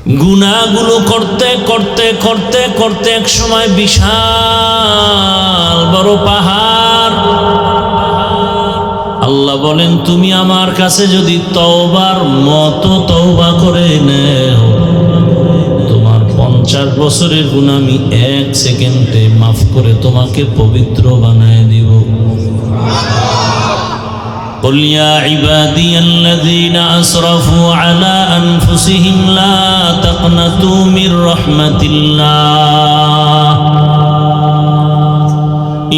গুনাহগুলো করতে করতে করতে করতে এক সময় বিশাল বড় পাহাড়। আল্লাহ বলেন, তুমি আমার কাছে যদি তওবার মতো তওবা করে নেও, তোমার 50 বছরের গুনাহ আমি 1 সেকেন্ডে মাফ করে তোমাকে পবিত্র বানায় দিব। قل يا عبادي الذين أسرفوا على أنفسهم لا تقنطوا من رحمة الله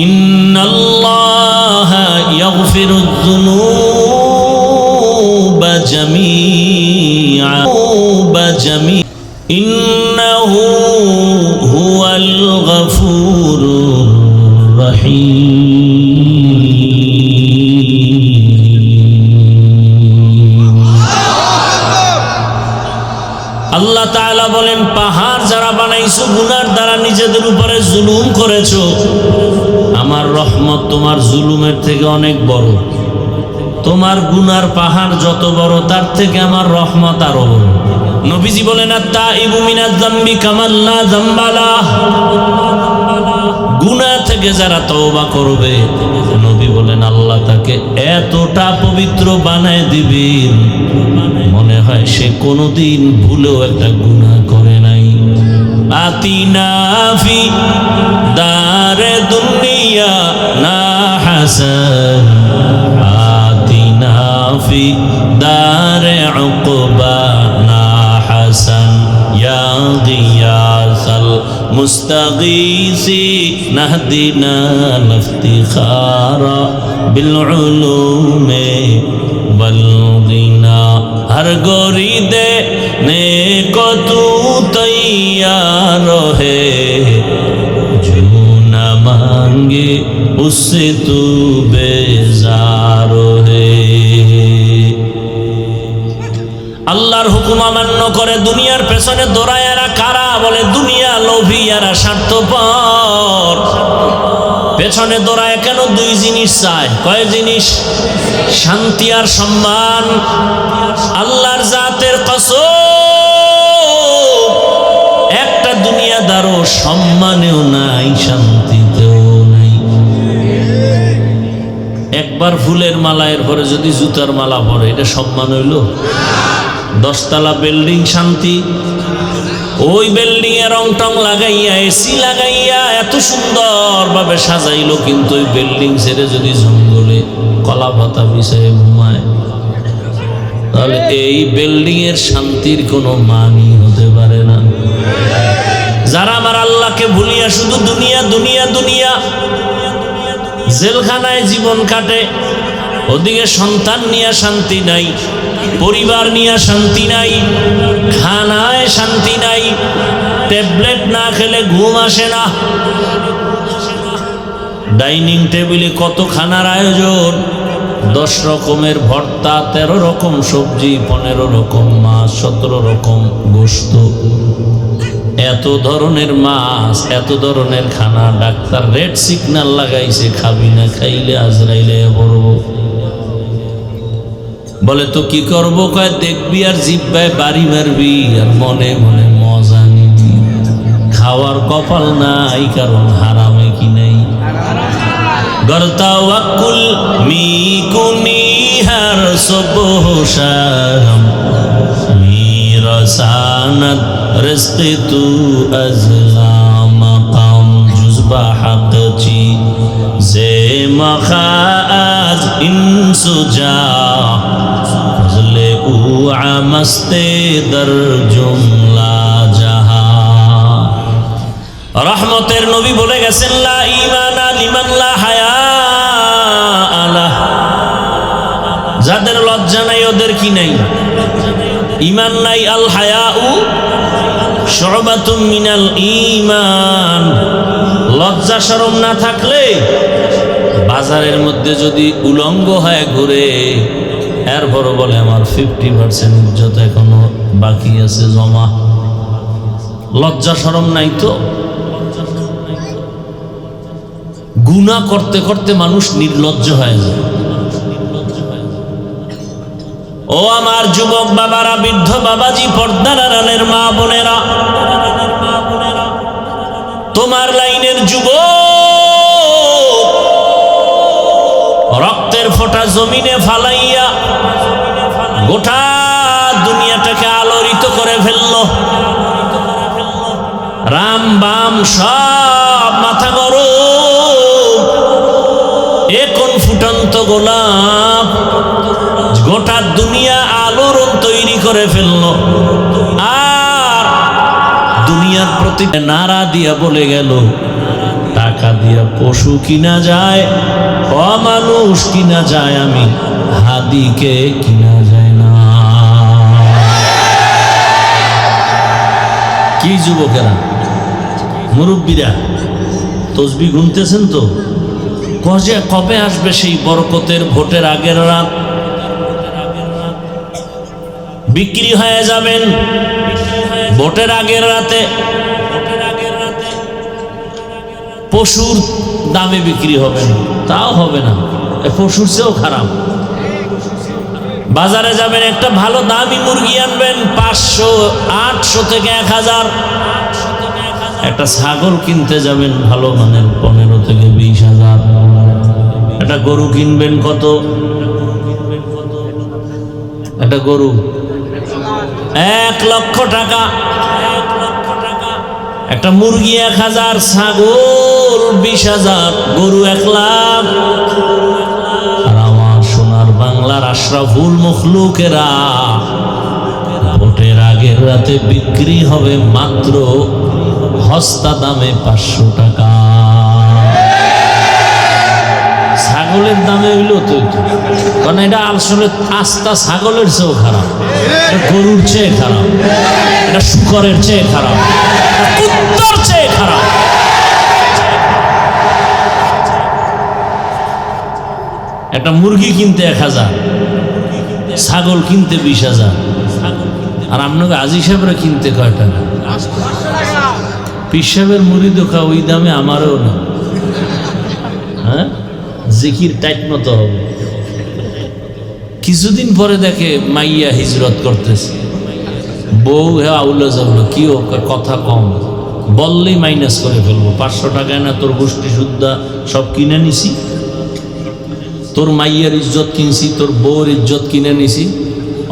إن الله يغفر الذنوب جميعا إنه هو الغفور الرحيم। আল্লাহ তাআলা বলেন, পাহাড় যারা বানাইছো গুনার দ্বারা নিজেদের উপরে জুলুম করেছো, আমার রহমত তোমার জুলুমের থেকে অনেক বড়। তোমার গুনার পাহাড় যত বড় তার থেকে আমার রহমত আরো বড়। নবীজি বলেন, আত-তাইবু মিনাজ যামবি কামান লা যামবা লাহ। গুনাহ থেকে যারা তওবা করবে, নবী বলেন আল্লাহ তাকে এতটা পবিত্র বানায় দিবেন মনে হয় সে কোনোদিন ভুলেও একটা গুনাহ করে নাই। আতিনা ফি দারে দুনিয়া না হাসান, আতিনা ফি দারে উকবা না হাসান, ইয়া গিয়াসাল মুস্তাগীসি নাহদিনা লিফতিখারা বিল উলুমে বল গিনা। हर गोरी दे ने को तू तैयार है, जो न मांगे उससे तू बेजार है। আল্লাহর হুকুম অমান্য করে দুনিয়ার পেছনে দৌড়ায় এরা কারা? বলে দুনিয়া লোভী, এরা স্বার্থপর। পেছনে দৌড়ায় কেন? 2 জিনিস চায়। কয় জিনিস? শান্তি আর সম্মান। আল্লাহর জাতের কসম, একটা দুনিয়াদারও সম্মানেও নাই, শান্তিতেও নাই। একবার ফুলের মালা, এরপরে যদি জুতার মালা পরে, এটা সম্মান হইল? 10 তলা বিল্ডিং শান্তি, ওই বিল্ডিং এ রং টং লাগাইয়া এসি লাগাইয়া এত সুন্দর ভাবে সাজাইলো, কিন্তু ওই বিল্ডিং ছেড়ে যদি জঙ্গলে কলা পাতা বিছায় ঘুমায়, তাহলে এই বিল্ডিং এর শান্তির কোনো মানই হতে পারে না। যারা আমার আল্লাহকে ভুলিয়া শুধু দুনিয়া দুনিয়া দুনিয়া, জেলখানায় জীবন কাটে, ওদিকে সন্তান নিয়ে শান্তি নাই, পরিবার নিয়ে শান্তি নাই, খানায় শান্তি নাই, ট্যাবলেট না খেলে ঘুম আসে না। ডাইনিং টেবিলে কত খানার আয়োজন, 10 রকমের ভর্তা, 13 রকম সবজি, 15 রকম মাছ, 17 রকম গোশত, এত ধরনের মাছ, এত ধরনের খানা। ডাক্তার রেড সিগন্যাল লাগাইছে, খাবি না, খাইলে আজরাইলে পড়ব। বলে তো কি করব? কয় দেখবি আর জিহ্বায় বাড়ি মারবি আর মনে মনে মজা নিবি। খাওয়ার কপাল নাই, কারণ হারামে কি নাই। গরতাওয়াক্কুল মিকুনি হার সুবহ শাম, মিরাসানাত রিজকি তু আজলা মাকাম, জুজবা হাকচি জে মখাজ ইনসুজা, ফজলে উ আমস্তে দর জুমলা জাহা। রহমতের নবী বলে গেছেন, লা ঈমানা লিমান লা হায়া আলা। যাদের লজ্জা নাই ওদের কি নাই? ঈমান নাই। আল হায়াউ শুবাতুম মিনাল ঈমান। লজ্জা শরম না থাকলে বাজারের মধ্যে যদি উলঙ্গ হয়ে ঘুরে, এরপরও বলে আমার 50% ইজ্জত এখনো বাকি আছে জমা। লজ্জা শরম নাই তো। গুনাহ করতে করতে মানুষ নির্লজ্জ হয়ে যায়। ও আমার যুবক বাবারা, বৃদ্ধ বাবাজি, পর্দার আড়ালের মা বোনেরা, তোমার লাইনের যুবক রক্তের ফোঁটা জমিনে ফালাইয়া গোটা দুনিয়াটাকে আলোড়িত করে ফেলল। রাম বাম সব মাথা গরম, এ কোন ফুটন্ত গোলাপ গোটা দুনিয়া আলোড়ন তৈরি করে ফেলল। আর দুনিয়ার প্রতি নারা দিয়া বলে গেল, টাকা দিয়া পশু কিনা যায়, অমানুষ কিনা যায়, আমি হাদিকে কিনা যায় না। কি যুবকেরা, মুরব্বীরা, তসবিহ গুনতেছেন তো? কবে আসবে সেই বরকতের ভোটের আগের রাত? বিক্রি হয়ে যাবেন ভোটের আগের রাতে। পশুর দামে বিক্রি হবেন, তাও হবে না, পশুর চেয়েও খারাপ। বাজারে যাবেন, একটা ভালো দামি মুরগি আনবেন, 500, 800 থেকে 1000। একটা ছাগল কিনতে যাবেন ভালো মানের, 15 থেকে 20,000। একটা গরু কিনবেন কত? একটা গরু 1 লক্ষ টাকা, একটা মুরগি 1000, ছাগল 20,000, গরু 1 লাখ। আর আমার সোনার বাংলার আশরাফুল মখলুকেরা ভোটের আগের রাতে বিক্রি হবে মাত্র হস্তা দামে 500 টাকা। ছাগলের দামে হইলো তো, কারণ এটা আসলে আস্তা ছাগলের চেয়েও খারাপ, এটা গরুর চেয়ে খারাপ, এটা শুকরের চেয়ে খারাপ, এটা কুত্তার চেয়ে খারাপ। একটা মুরগি কিনতে 1000, ছাগল কিনতে 20,000, আর আপনাকে আজি সাহেবরা কিনতে কয় টাকা? পীর সাহেবের মুড়ি দোকা ওই দামে আমারও না। হ্যাঁ, জিকির টাইট মতো হবে। কিছুদিন পরে দেখে মাইয়া হিজরত করতেছে, বউ হ্যাঁ আউলা যাবলো, কি কথা কম, বললেই মাইনাস করে ফেলবো। 500 টাকায় না তোর গোষ্ঠী শুদ্ধা সব কিনে নিছি, তোর মাইয়ার ইজ্জত কিনছি, তোর বউর ইজ্জত কিনে নিছি,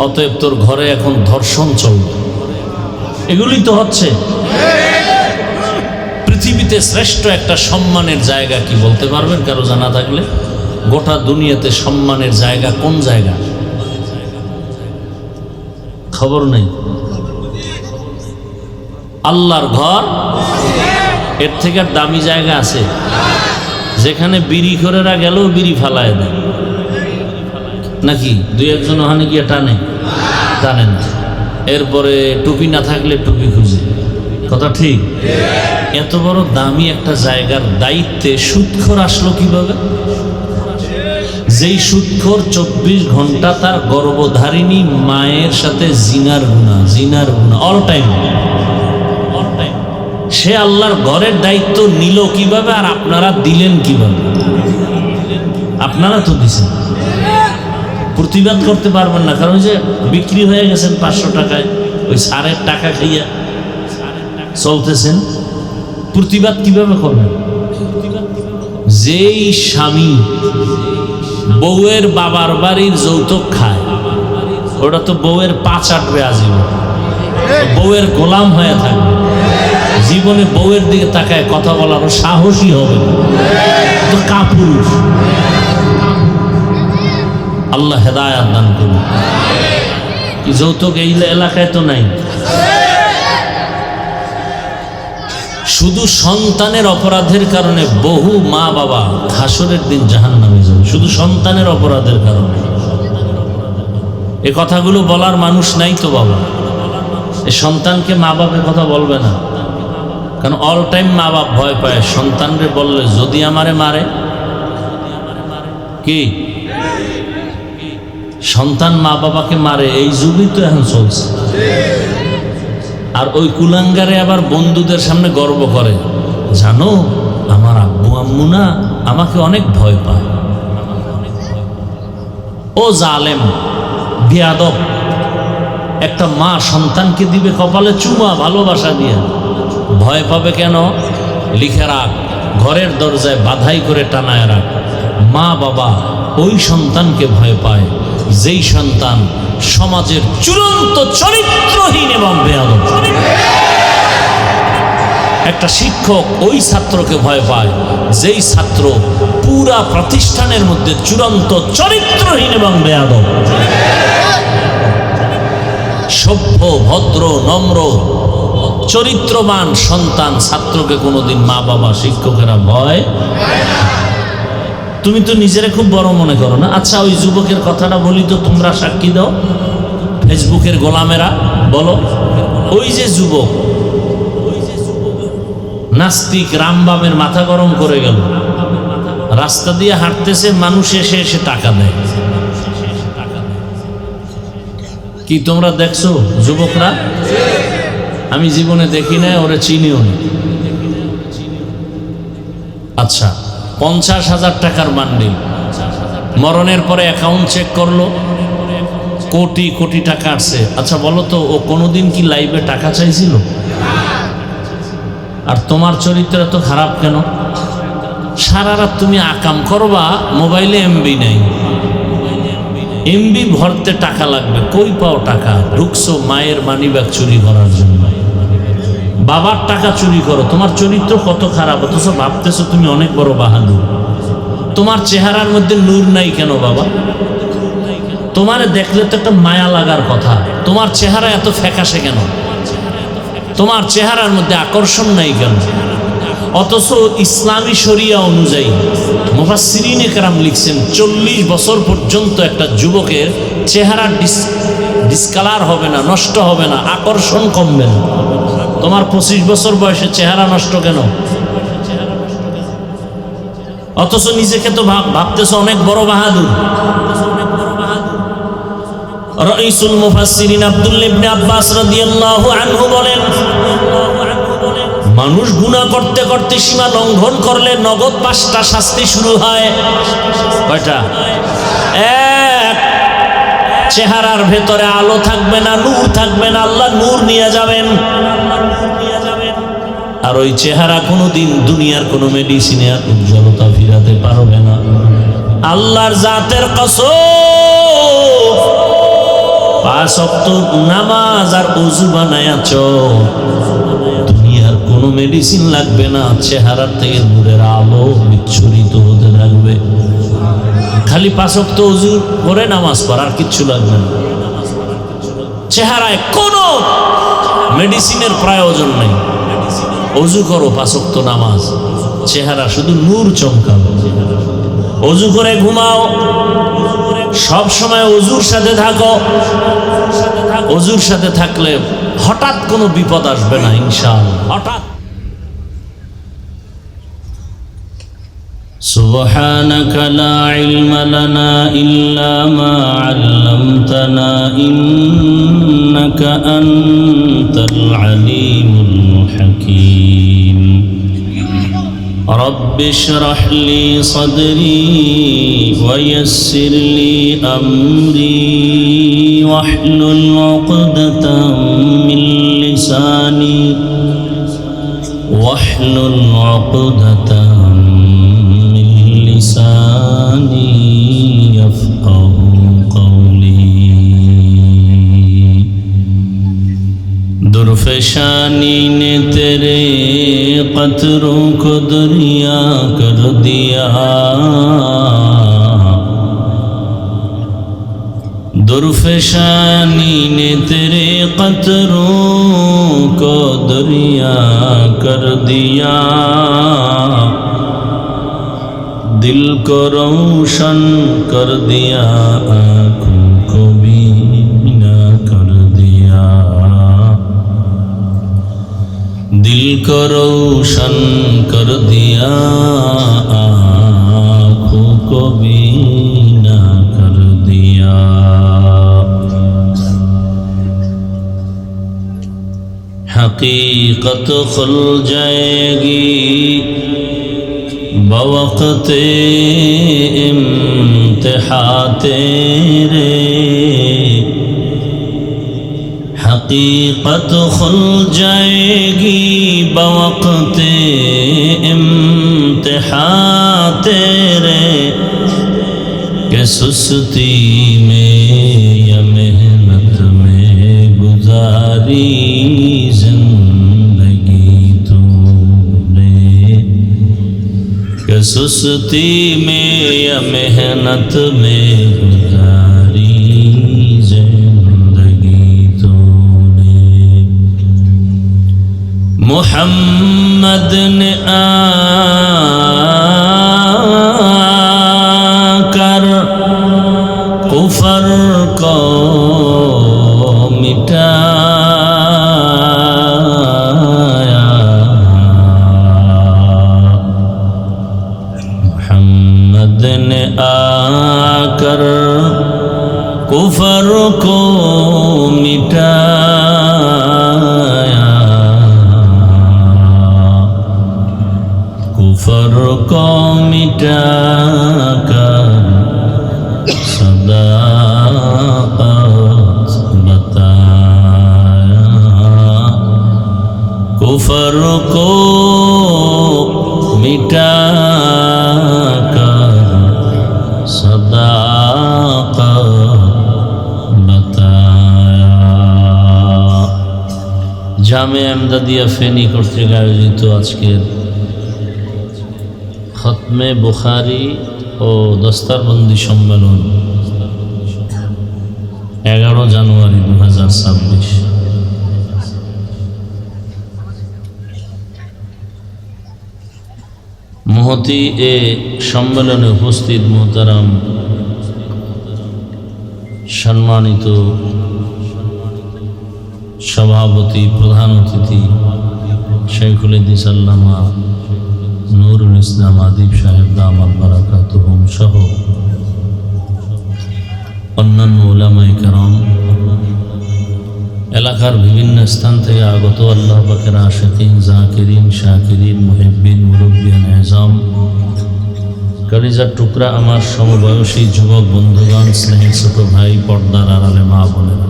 অতএব তোর ঘরে এখন ধর্ষণ চলবে। এগুলি তো হচ্ছে। পৃথিবীতে শ্রেষ্ঠ একটা সম্মানের জায়গা কি বলতে পারবেন কারো জানা থাকলে? গোটা দুনিয়াতে সম্মানের জায়গা কোন জায়গা? খবর নেই। আল্লাহর ঘর, এর থেকে আর দামি জায়গা আছে? যেখানে বিড়ি করেরা গেলেও বিড়ি ফালায় দেয় নাকি? 2-1 ওখানে গিয়ে টানে না। এরপরে টুপি না থাকলে টুপি খুঁজে, কথা ঠিক? এত বড় দামি একটা জায়গার দায়িত্বে সুদখোর আসলো কিভাবে? যেই সুদখোর 24 ঘন্টা তার গর্ভধারিণী মায়ের সাথে জিনার গুনাহ অল টাইম। সে আল্লাহর ঘরের দায়িত্ব নিল কিভাবে, আর আপনারা দিলেন কিভাবে? আপনারা তো দিছেন, প্রতিবাদ করতে পারবেন না, কারণ যে বিক্রি হয়ে গেছেন 500 টাকায়, ওই সারের টাকা খাইয়া চলতেছেন। প্রতিবাদ কিভাবে করবেন? যেই স্বামী বউয়ের বাবার বাড়ির যৌতুক খায়, ওটা তো বউয়ের পা চাটবে আজীবন, বউয়ের গোলাম হয়ে থাকবে, জীবনে বউয়ের দিকে তাকায় কথা বলারও সাহসী হবে তো কাপুরুষ। আল্লাহ হেদায়াত দান করুন। কি যৌতুক এই এলাকায় তো নাই? শুধু সন্তানের অপরাধের কারণে বহু মা বাবা হাসরের দিন জাহান্নামে যাবে, শুধু সন্তানের অপরাধের কারণে। এ কথাগুলো বলার মানুষ নাই তো বাবা। এই সন্তানকে মা বাপের কথা বলবে না, কারণ অল টাইম মা বাপ ভয় পায় সন্তানরে বললে যদি আমারে মারে। কি সন্তান মা বাবাকে মারে? এই যুগই তো এখন চলছে। আর ওই কুলাঙ্গারে আবার বন্ধুদের সামনে গর্ব করে, জানো আমার আব্বু আম্মু না আমাকে অনেক ভয় পায়। ও জালেম, বেয়াদব। একটা মা সন্তানকে দিবে কপালে চুমা ভালোবাসা দিয়ে, ভয় পাবে কেন? লিখে রাখ, ঘরের দরজায় বাধাই করে টানায় রাখ। মা বাবা ওই সন্তানকে ভয় পায় যেই সন্তান সমাজের চূড়ান্ত চরিত্রহীন এবং বেয়াদব। একটা শিক্ষক ওই ছাত্রকে ভয় পায় যেই ছাত্র পুরা প্রতিষ্ঠানের মধ্যে চূড়ান্ত চরিত্রহীন এবং বেয়াদব। সভ্য, ভদ্র, নম্র, চরিত্রবান সন্তান ছাত্রকে কোনোদিন মা বাবা শিক্ষকেরা ভয়। তুমি তো নিজেরা খুব বড় মনে করো না? আচ্ছা, ওই যুবকের কথাটা বলি তো, তোমরা সাক্ষী দাও, ফেসবুকের গোলামেরা বলো। ওই যে যুবক নাস্তিক রামবামের মাথা গরম করে গেল, রাস্তা দিয়ে হাঁটতেছে, মানুষ এসে এসে টাকা দেয়। কি তোমরা দেখছো যুবকরা? আমি জীবনে দেখি না, ওরা চিনিও না। আচ্ছা, 50,000 টাকার বান্ডিল, মরণের পরে অ্যাকাউন্ট চেক করলো, কোটি কোটি টাকা আসছে। আচ্ছা বলো তো, ও কোনোদিন কি লাইভে টাকা চাইছিল? আর তোমার চরিত্র এত খারাপ কেন? সারা রাত তুমি আকাম করবা, মোবাইলে এমবি নাই, এমবি ভরতে টাকা লাগবে, কই পাও টাকা? ঢুকছো মায়ের মানিব্যাগ চুরি করার জন্য, বাবার টাকা চুরি করো। তোমার চরিত্র কত খারাপ, অথচ ভাবতেছো তুমি অনেক বড় বাহাদুর। তোমার চেহারার মধ্যে নূর নাই কেন বাবা? তোমারে দেখলে তো একটা মায়া লাগার কথা। তোমার চেহারা এত ফ্যাকাশে কেন? তোমার চেহারার মধ্যে আকর্ষণ নাই কেন? অথচ ইসলামী শরিয়া অনুযায়ী মুফাসসিরিনে কেরাম লিখছেন 40 বছর পর্যন্ত একটা যুবকের চেহারা ডিসকালার হবে না, নষ্ট হবে না, আকর্ষণ কমবে না। তোমার 25 বছর বয়সে চেহারা নষ্ট কেন? অথচ নিজেকে তো ভাবতেছো অনেক বড় বাহাদুর। রাইসুল মুফাসসিরিন আব্দুল্লাহ ইবনে আব্বাস রাদিয়াল্লাহু আনহু বলেন, মানুষ গুনাহ করতে করতে সীমা লঙ্ঘন করলে নগদ 5টা শাস্তি শুরু হয়। কয়টা? এক, চেহারার ভেতরে আলো থাকবে না, নূর থাকবে না, আল্লাহ নূর নিয়ে যাবেন। আর ওই চেহারা কোনোদিন দুনিয়ার কোনো মেডিসিনে আর উজ্জ্বলতা ফিরাতে পারবে না। আল্লাহর জাতের কসম, 5 ওয়াক্ত নামাজ আর ওযু বানায়াছ, দুনিয়ার কোনো মেডিসিন লাগবে না, চেহারার থেকে নূরের আলো বিচ্ছুরিত হতে থাকবে। খালি 5 ওয়াক্ত ওযু করে নামাজ পড়ার কিচ্ছু লাগবে না। চেহারায় কোনো মেডিসিনের প্রয়োজন নেই। ওযু করো, 5 ওয়াক্ত নামাজ, চেহারা শুধু নূর চমকাবে। ওযু করে ঘুমাও, সব সময় ওযুর সাথে থাকো। ওযুর সাথে থাকলে হঠাৎ কোনো বিপদ আসবে না ইনশাআল্লাহ। হঠাৎ। সুবহানাকা লা ইলমা লানা ইল্লা মা আল্লামতানা ইন্নাকা আনতাল আলিমুল হাকীম। رب اشرح لي صدري ويسر لي أمري واحلل عقدة من لساني يفقه قولي درفشانی نے تیرے قطروں کو دریا کر دیا، درفشانی نے تیرے قطروں کو دریا کر دیا، دل کو روشن کر دیا، آنکھوں کو بینا کر دیا، दिल को रोशन कर दिया, आँखों को बीना कर दिया। हकीकत खुल जाएगी बवक़्ते इम्तिहा तेरे, हकीकत खुल जाएगी बवक्त इम्तिहान तेरे कि सुस्ती में या मेहनत में गुजारी जिंदगी तूने कि सुस्ती में या मेहनत में गुजारी मोहम्मद ने आकर कुफर को मिटाया मोहम्मद ने आकर कुफर को मिटाया कुफर को मिटाकर सदाकत बताया कुफर को मिटाकर सदाकत बताया। জামে আমদাদিয়া ফেনী কর্তৃক আয়োজিত আজকের খতমে বুখারী ও দস্তারবন্দি সম্মেলন 11 জানুয়ারি 2026। মহতি এ সম্মেলনে উপস্থিত মোহতারাম সম্মানিত সভাপতি প্রধান অতিথি শেখুল হাদিস আল্লামা নুরুল ইসলাম আদিব সাহেব দামাত বারাকাতুহুম সহ অন্যান্য উলামায়ে কেরাম, এলাকার বিভিন্ন স্থান থেকে আগত আল্লাহ পাকের আশিকিন, জাকিরিন, শাকিরিন, মুহিব্বিন, মুরব্বিয়ান এজাম, কলিজার টুকরা আমার সমবয়সী যুবক বন্ধুগণ, স্নেহের ছোট ভাই, পর্দার আড়ালে মা বোনেরা,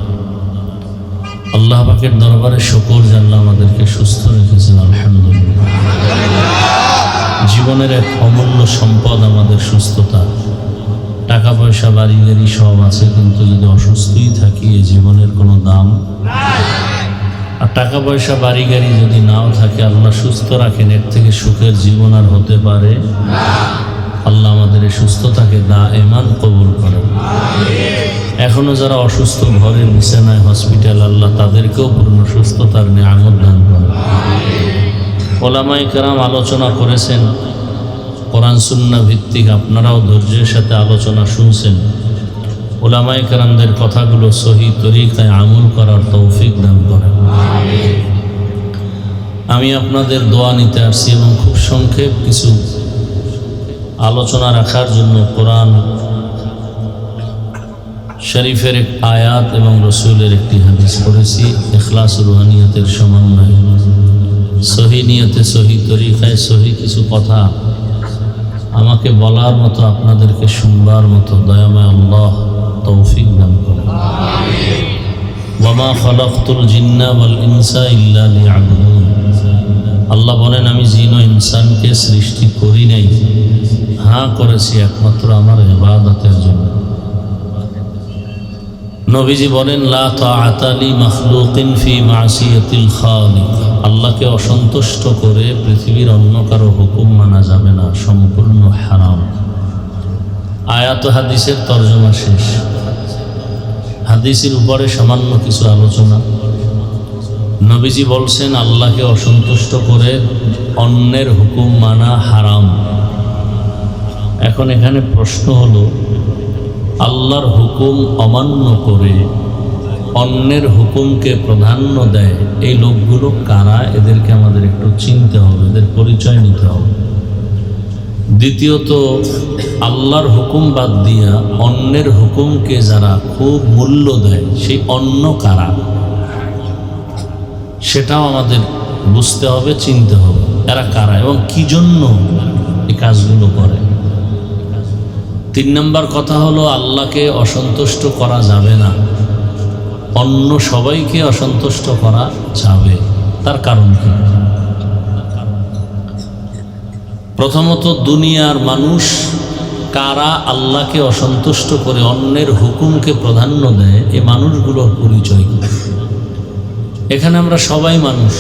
আল্লাহ পাকের দরবারে শুকর যে আল্লাহ আমাদেরকে সুস্থ রেখেছেন, আলহামদুলিল্লাহ। জীবনের এক অমূল্য সম্পদ আমাদের সুস্থতা। টাকা পয়সা বাড়ি গাড়ি সব আছে, কিন্তু যদি অসুস্থই থাকি এই জীবনের কোনো দাম। আর টাকা পয়সা বাড়ি গাড়ি যদি নাও থাকে, আল্লাহ সুস্থ রাখেন, এর থেকে সুখের জীবন আর হতে পারে। আল্লাহ আমাদের এই সুস্থতাকে দায়েমান কবুল করেন। এখনো যারা অসুস্থ ঘরের বিছানায় হসপিটাল, আল্লাহ তাদেরকেও পূর্ণ সুস্থতার নিয়ামত দান করেন। ওলামায়ে কেরাম আলোচনা করেছেন কোরআন সুন্নাহ ভিত্তিক, আপনারাও ধৈর্যের সাথে আলোচনা শুনছেন। ওলামায়ে কেরামদের কথাগুলো সহি তরিকায় আমল করার তৌফিক দান করেন। আমি আপনাদের দোয়া নিতে আসছি এবং খুব সংক্ষেপ কিছু আলোচনা রাখার জন্য কোরআন শরীফের এক আয়াত এবং রসুলের একটি হাদিস পড়েছি। ইখলাস রুহানিয়তের সমন্বয়ে সহি নিয়তে, সহি তরিকায়, সহি কিছু কথা আমাকে বলার মতো, আপনাদেরকে শুনবার মতো দয়াময় আল্লাহ তৌফিক দান করেন। ওয়ামা খালাকতুল জিন্না ওয়াল ইনসা ইল্লা লিয়াবুদুন। আল্লাহ বলেন, আমি জিন ও ইনসানকে সৃষ্টি করি নাই, হ্যাঁ করেছি একমাত্র আমার ইবাদতের জন্য। নবীজি বলেন, লা তাআতা লি মাখলুকিন ফি মাসিয়াতিল খালিক। আল্লাহকে অসন্তুষ্ট করে পৃথিবীর অন্য কারো হুকুম মানা যাবে না, সম্পূর্ণ হারাম। আয়াত হাদিসের তর্জমা শেষ। হাদিসের উপরে সামান্য কিছু আলোচনা। নবীজি বলছেন, আল্লাহকে অসন্তুষ্ট করে অন্যের হুকুম মানা হারাম। এখন এখানে প্রশ্ন হলো, আল্লাহর হুকুম অমান্য করে অন্যের হুকুমকে প্রাধান্য দেয়, এই লোকগুলো কারা? এদেরকে আমাদের একটু চিনতে হবে, এদের পরিচয় নিতে হবে। দ্বিতীয়ত, আল্লাহর হুকুম বাদ দিয়া অন্যের হুকুমকে যারা খুব মূল্য দেয়, সেই অন্য কারা, সেটাও আমাদের বুঝতে হবে, চিনতে হবে এরা কারা এবং কি জন্য এই কাজগুলো করে। 3 নম্বর কথা হলো, আল্লাহকে অসন্তুষ্ট করা যাবে না, অন্য সবাইকে অসন্তুষ্ট করা যাবে। তার কারণ কি? প্রথমত, দুনিয়ার মানুষ কারা আল্লাহকে অসন্তুষ্ট করে অন্যের হুকুমকে প্রাধান্য দেয়, এই মানুষগুলোর পরিচয়। এখানে আমরা সবাই মানুষ,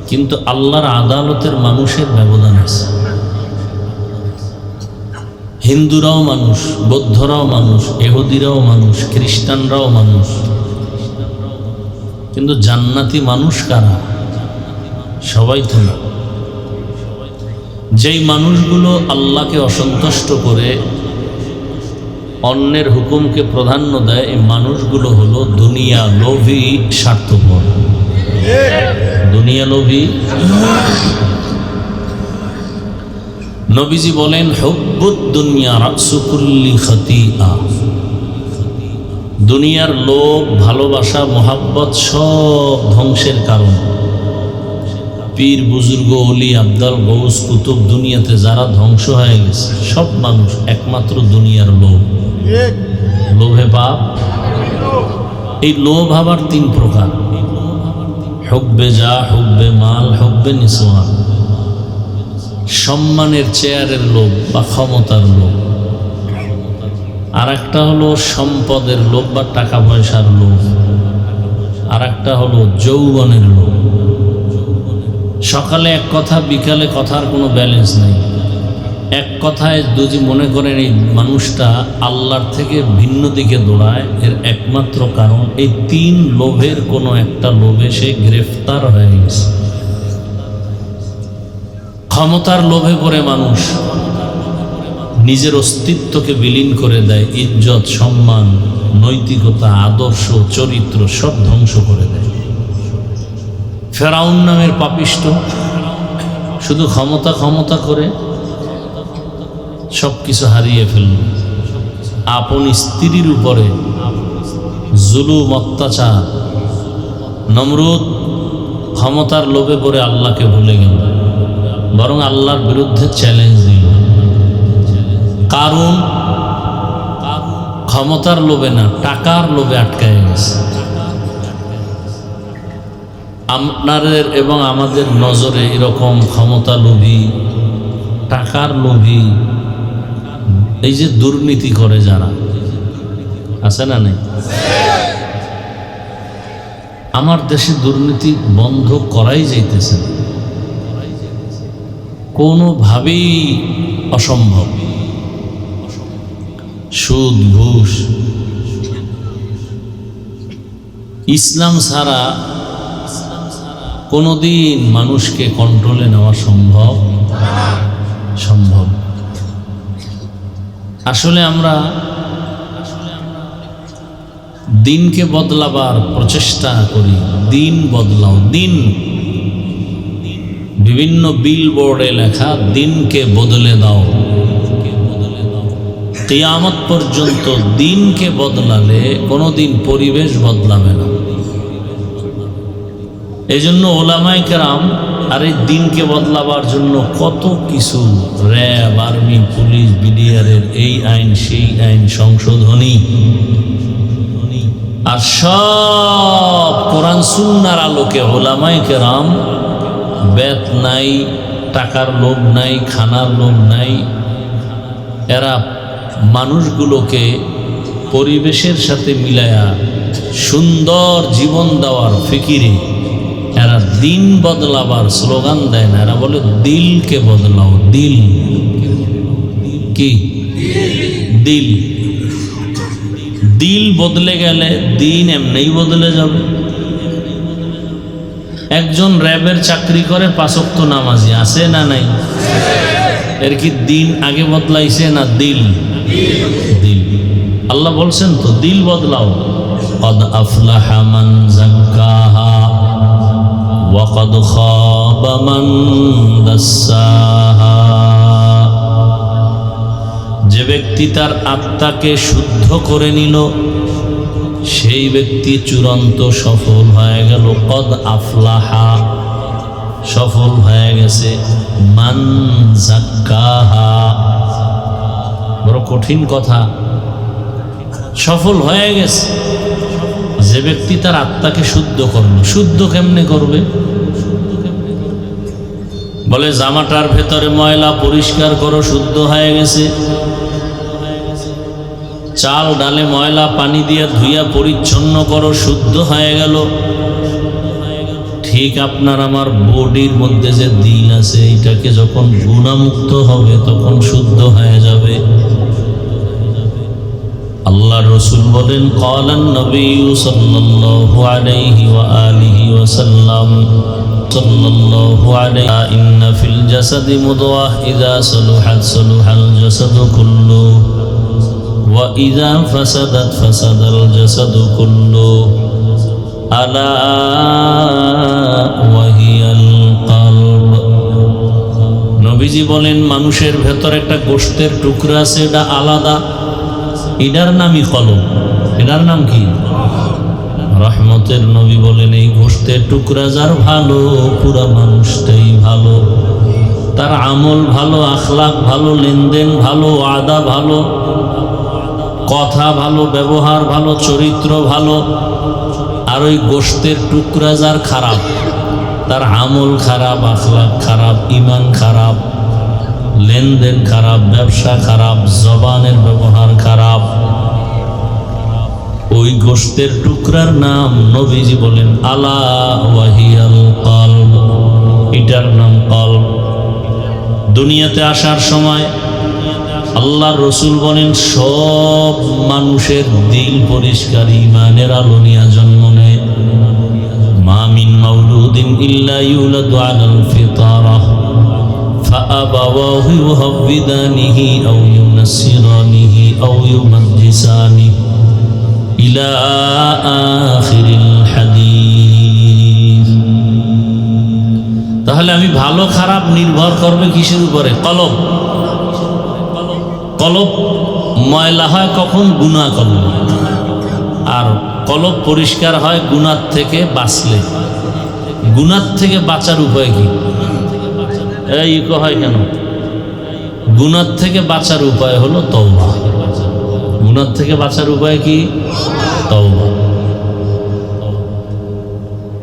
কিন্তু আল্লাহর আদালতের মানুষের ব্যবধান আছে। হিন্দুরাও মানুষ, বৌদ্ধরাও মানুষ, ইহুদিরাও মানুষ, খ্রিস্টানরাও মানুষ, কিন্তু জান্নাতি মানুষ কারা? সবাই তো না। যেই মানুষগুলো আল্লাহকে অসন্তুষ্ট করে অন্যের হুকুমকে প্রাধান্য দেয়, এই মানুষগুলো হলো দুনিয়া লোভী, স্বার্থপর। দুনিয়া লোভী। নবীজি বলেন, হুব্বুদ দুনিয়া রাসু কুল্লি খাতিআ। দুনিয়ার লোভ, ভালোবাসা, মোহাব্বত সব ধ্বংসের কারণ। পীর, বুজুর্গ, ওলি, আবদাল, গৌস, কুতুব, দুনিয়াতে যারা ধ্বংস হয়ে গেছে সব মানুষ একমাত্র দুনিয়ার লোভ। লোভে পাপ। এই লোভ আবার তিন প্রকার: হুব্বে যা, হুব্বে মাল, হুব্বে নিসওয়ান। সম্মানের, চেয়ারের লোভ বা ক্ষমতার লোভ। আর একটা হলো সম্পদের লোভ বা টাকা পয়সার লোভ। আর একটা হলো যৌবনের লোভ। সকালে এক কথা, বিকালে কথার কোনো ব্যালেন্স নেই। এক কথায় যদি মনে করেন এই মানুষটা আল্লাহর থেকে ভিন্ন দিকে দৌড়ায়, এর একমাত্র কারণ এই তিন লোভের কোনো একটা লোভে সে গ্রেফতার হয়ে গেছে। ক্ষমতার লোভে পড়ে মানুষ নিজের অস্তিত্বকে বিলীন করে দেয়, ইজ্জত, সম্মান, নৈতিকতা, আদর্শ, চরিত্র সব ধ্বংস করে দেয়। ফেরাউন নামের পাপিষ্ট শুধু ক্ষমতা ক্ষমতা করে সব কিছু হারিয়ে ফেলল। আপন স্ত্রীর উপরে জুলুম, অত্যাচার। নমরুদ ক্ষমতার লোভে পড়ে আল্লাহকে ভুলে গেল, বরং আল্লাহর বিরুদ্ধে চ্যালেঞ্জ দিল। কারণ ক্ষমতার লোভে না, টাকার লোভে আটকায় গেছে। আপনাদের এবং আমাদের নজরে এরকম ক্ষমতা লোভী, টাকার লোভী, এই যে দুর্নীতি করে যারা আছে না নেই? আমার দেশে দুর্নীতি বন্ধ করাই যাইতেছে, কোনোভাবেই অসম্ভব। সুদ, ঘুষ, ইসলাম ছাড়া কোনোদিন মানুষকে কন্ট্রোলে নেওয়া সম্ভব। আসলে আমরা দিনকে বদলাবার প্রচেষ্টা করি। দিন বদলাও, দিন। বিভিন্ন বিলবোর্ডে লেখা, দিনকে বদলে দাও। কিয়ামত পর্যন্ত দিনকে বদলালে কোনোদিন পরিবেশ বদলাবে না। এই জন্য ওলামায়ে কেরাম আর এই দিনকে বদলাবার জন্য কত কিছু, র্যাব, আর্মি, পুলিশ, বিডিআরের এই আইন, সেই আইন, সংশোধনী, আর সব কোরআন সুন্নাহর আলোকে ওলামায়ে কেরাম বেত নাই, টাকার লোভ নাই, খানার লোভ নাই। এরা মানুষগুলোকে পরিবেশের সাথে মিলায়া সুন্দর জীবন দেওয়ার ফিকিরে এরা দিন বদলাবার স্লোগান দেয় না, এরা বলে দিলকে বদলাও। দিল কি? দিল। দিল বদলে গেলে দিন এমনিই বদলে যাবে। একজন র্যাবের চাকরি করে, 5 ওয়াক্ত নামাজি, আছে না নাই? এর কি দিন আগে বদলাইছে না দিল? দিল। আল্লাহ বলছেন তো দিল বদলাও। কদ আফলাহা মান যাক্কাহা ওয়া কদ খাবা মান দাসসাহা। যে ব্যক্তি তার আত্মাকে শুদ্ধ করে নিল, সেই ব্যক্তি চূড়ান্ত সফল হয়ে গেল। কদ আফলাহা, সফল হয়ে গেছে। মান যাক্কাহা, বড় কঠিন কথা। সফল হয়ে গেছে। যে ব্যক্তি তার আত্মাকে শুদ্ধ করলো, শুদ্ধ কেমনে করবে? বলে জামাটার ভেতরে ময়লা পরিষ্কার করো, শুদ্ধ হয়ে গেছে। চাল ডালে ময়লা পানি দিয়ে ধুইয়া পরিচ্ছন্ন করো, শুদ্ধ হয়ে গেল। ঠিক আপনার আমার বডির মধ্যে যে দিল আছে, এটাকে যখন গুনাহমুক্ত হবে তখন শুদ্ধ হয়ে যাবে। আল্লাহ রসুল বলেন, ক্বালান নবী সাল্লাল্লাহু আলাইহি ওয়া আলিহি ওয়াসাল্লাম সাল্লাল্লাহু আলাইহি ইন্না ফিল জাসাদি মুদওয়াহ ইযা সালুহাত সালুহাল জাসাদু কুল্লুহু ওয়া ইযা ফাসাদাত ফাসাদাল জাসাদু কুল্লুহু আলা ওয়া হিয়াল কলব। নবীজি বলেন, মানুষের ভেতর একটা গোশতের টুকরা আছে, এটা আলাদা, এটার নামই কলব। এটার নাম কি? রহমতের নবী বলেন, এই গোশতের টুকরা যার ভালো, পুরা মানুষটাই ভালো। তার আমল ভালো, আখলাক ভালো, লেনদেন ভালো, আদা ভালো, কথা ভালো, ব্যবহার ভালো, চরিত্র ভালো। আর ওই গোশতের টুকরা যার খারাপ, তার আমল খারাপ, আখলাক খারাপ, ঈমান খারাপ, লেনদেন খারাপ, ব্যবসা খারাপ, জবানের ব্যবহার খারাপ, ওই গোশতের টুকরার নাম নবীজি বলেন আলা ওয়া হিয়াল কলব, এটার নাম কলব। দুনিয়াতে আসার সময় আল্লাহর রসুল বলেন, সব মানুষের দিল পরিষ্কার ঈমানের আলো নিয়ে জন্ম নেয়। মা মিন মাউলুদিন ইল্লা ইউলাদু আলাল ফিতরাহ فأبواه يهودانه أو ينصرانه أو يمجسانه إلى آخر الحديث। তাহলে আমি ভালো খারাপ নির্ভর করবে কিসের উপরে? কলব। কলব ময়লা হয় কখন? গুনাহ করলে। আর কলব পরিষ্কার হয় গুনাহ থেকে বাঁচলে। গুনাহ থেকে বাঁচার উপায় কি? এই হয় কেন? গুনাহ থেকে বাঁচার উপায় হলো তওবা। গুনাহ থেকে বাঁচার উপায় কি? তওবা।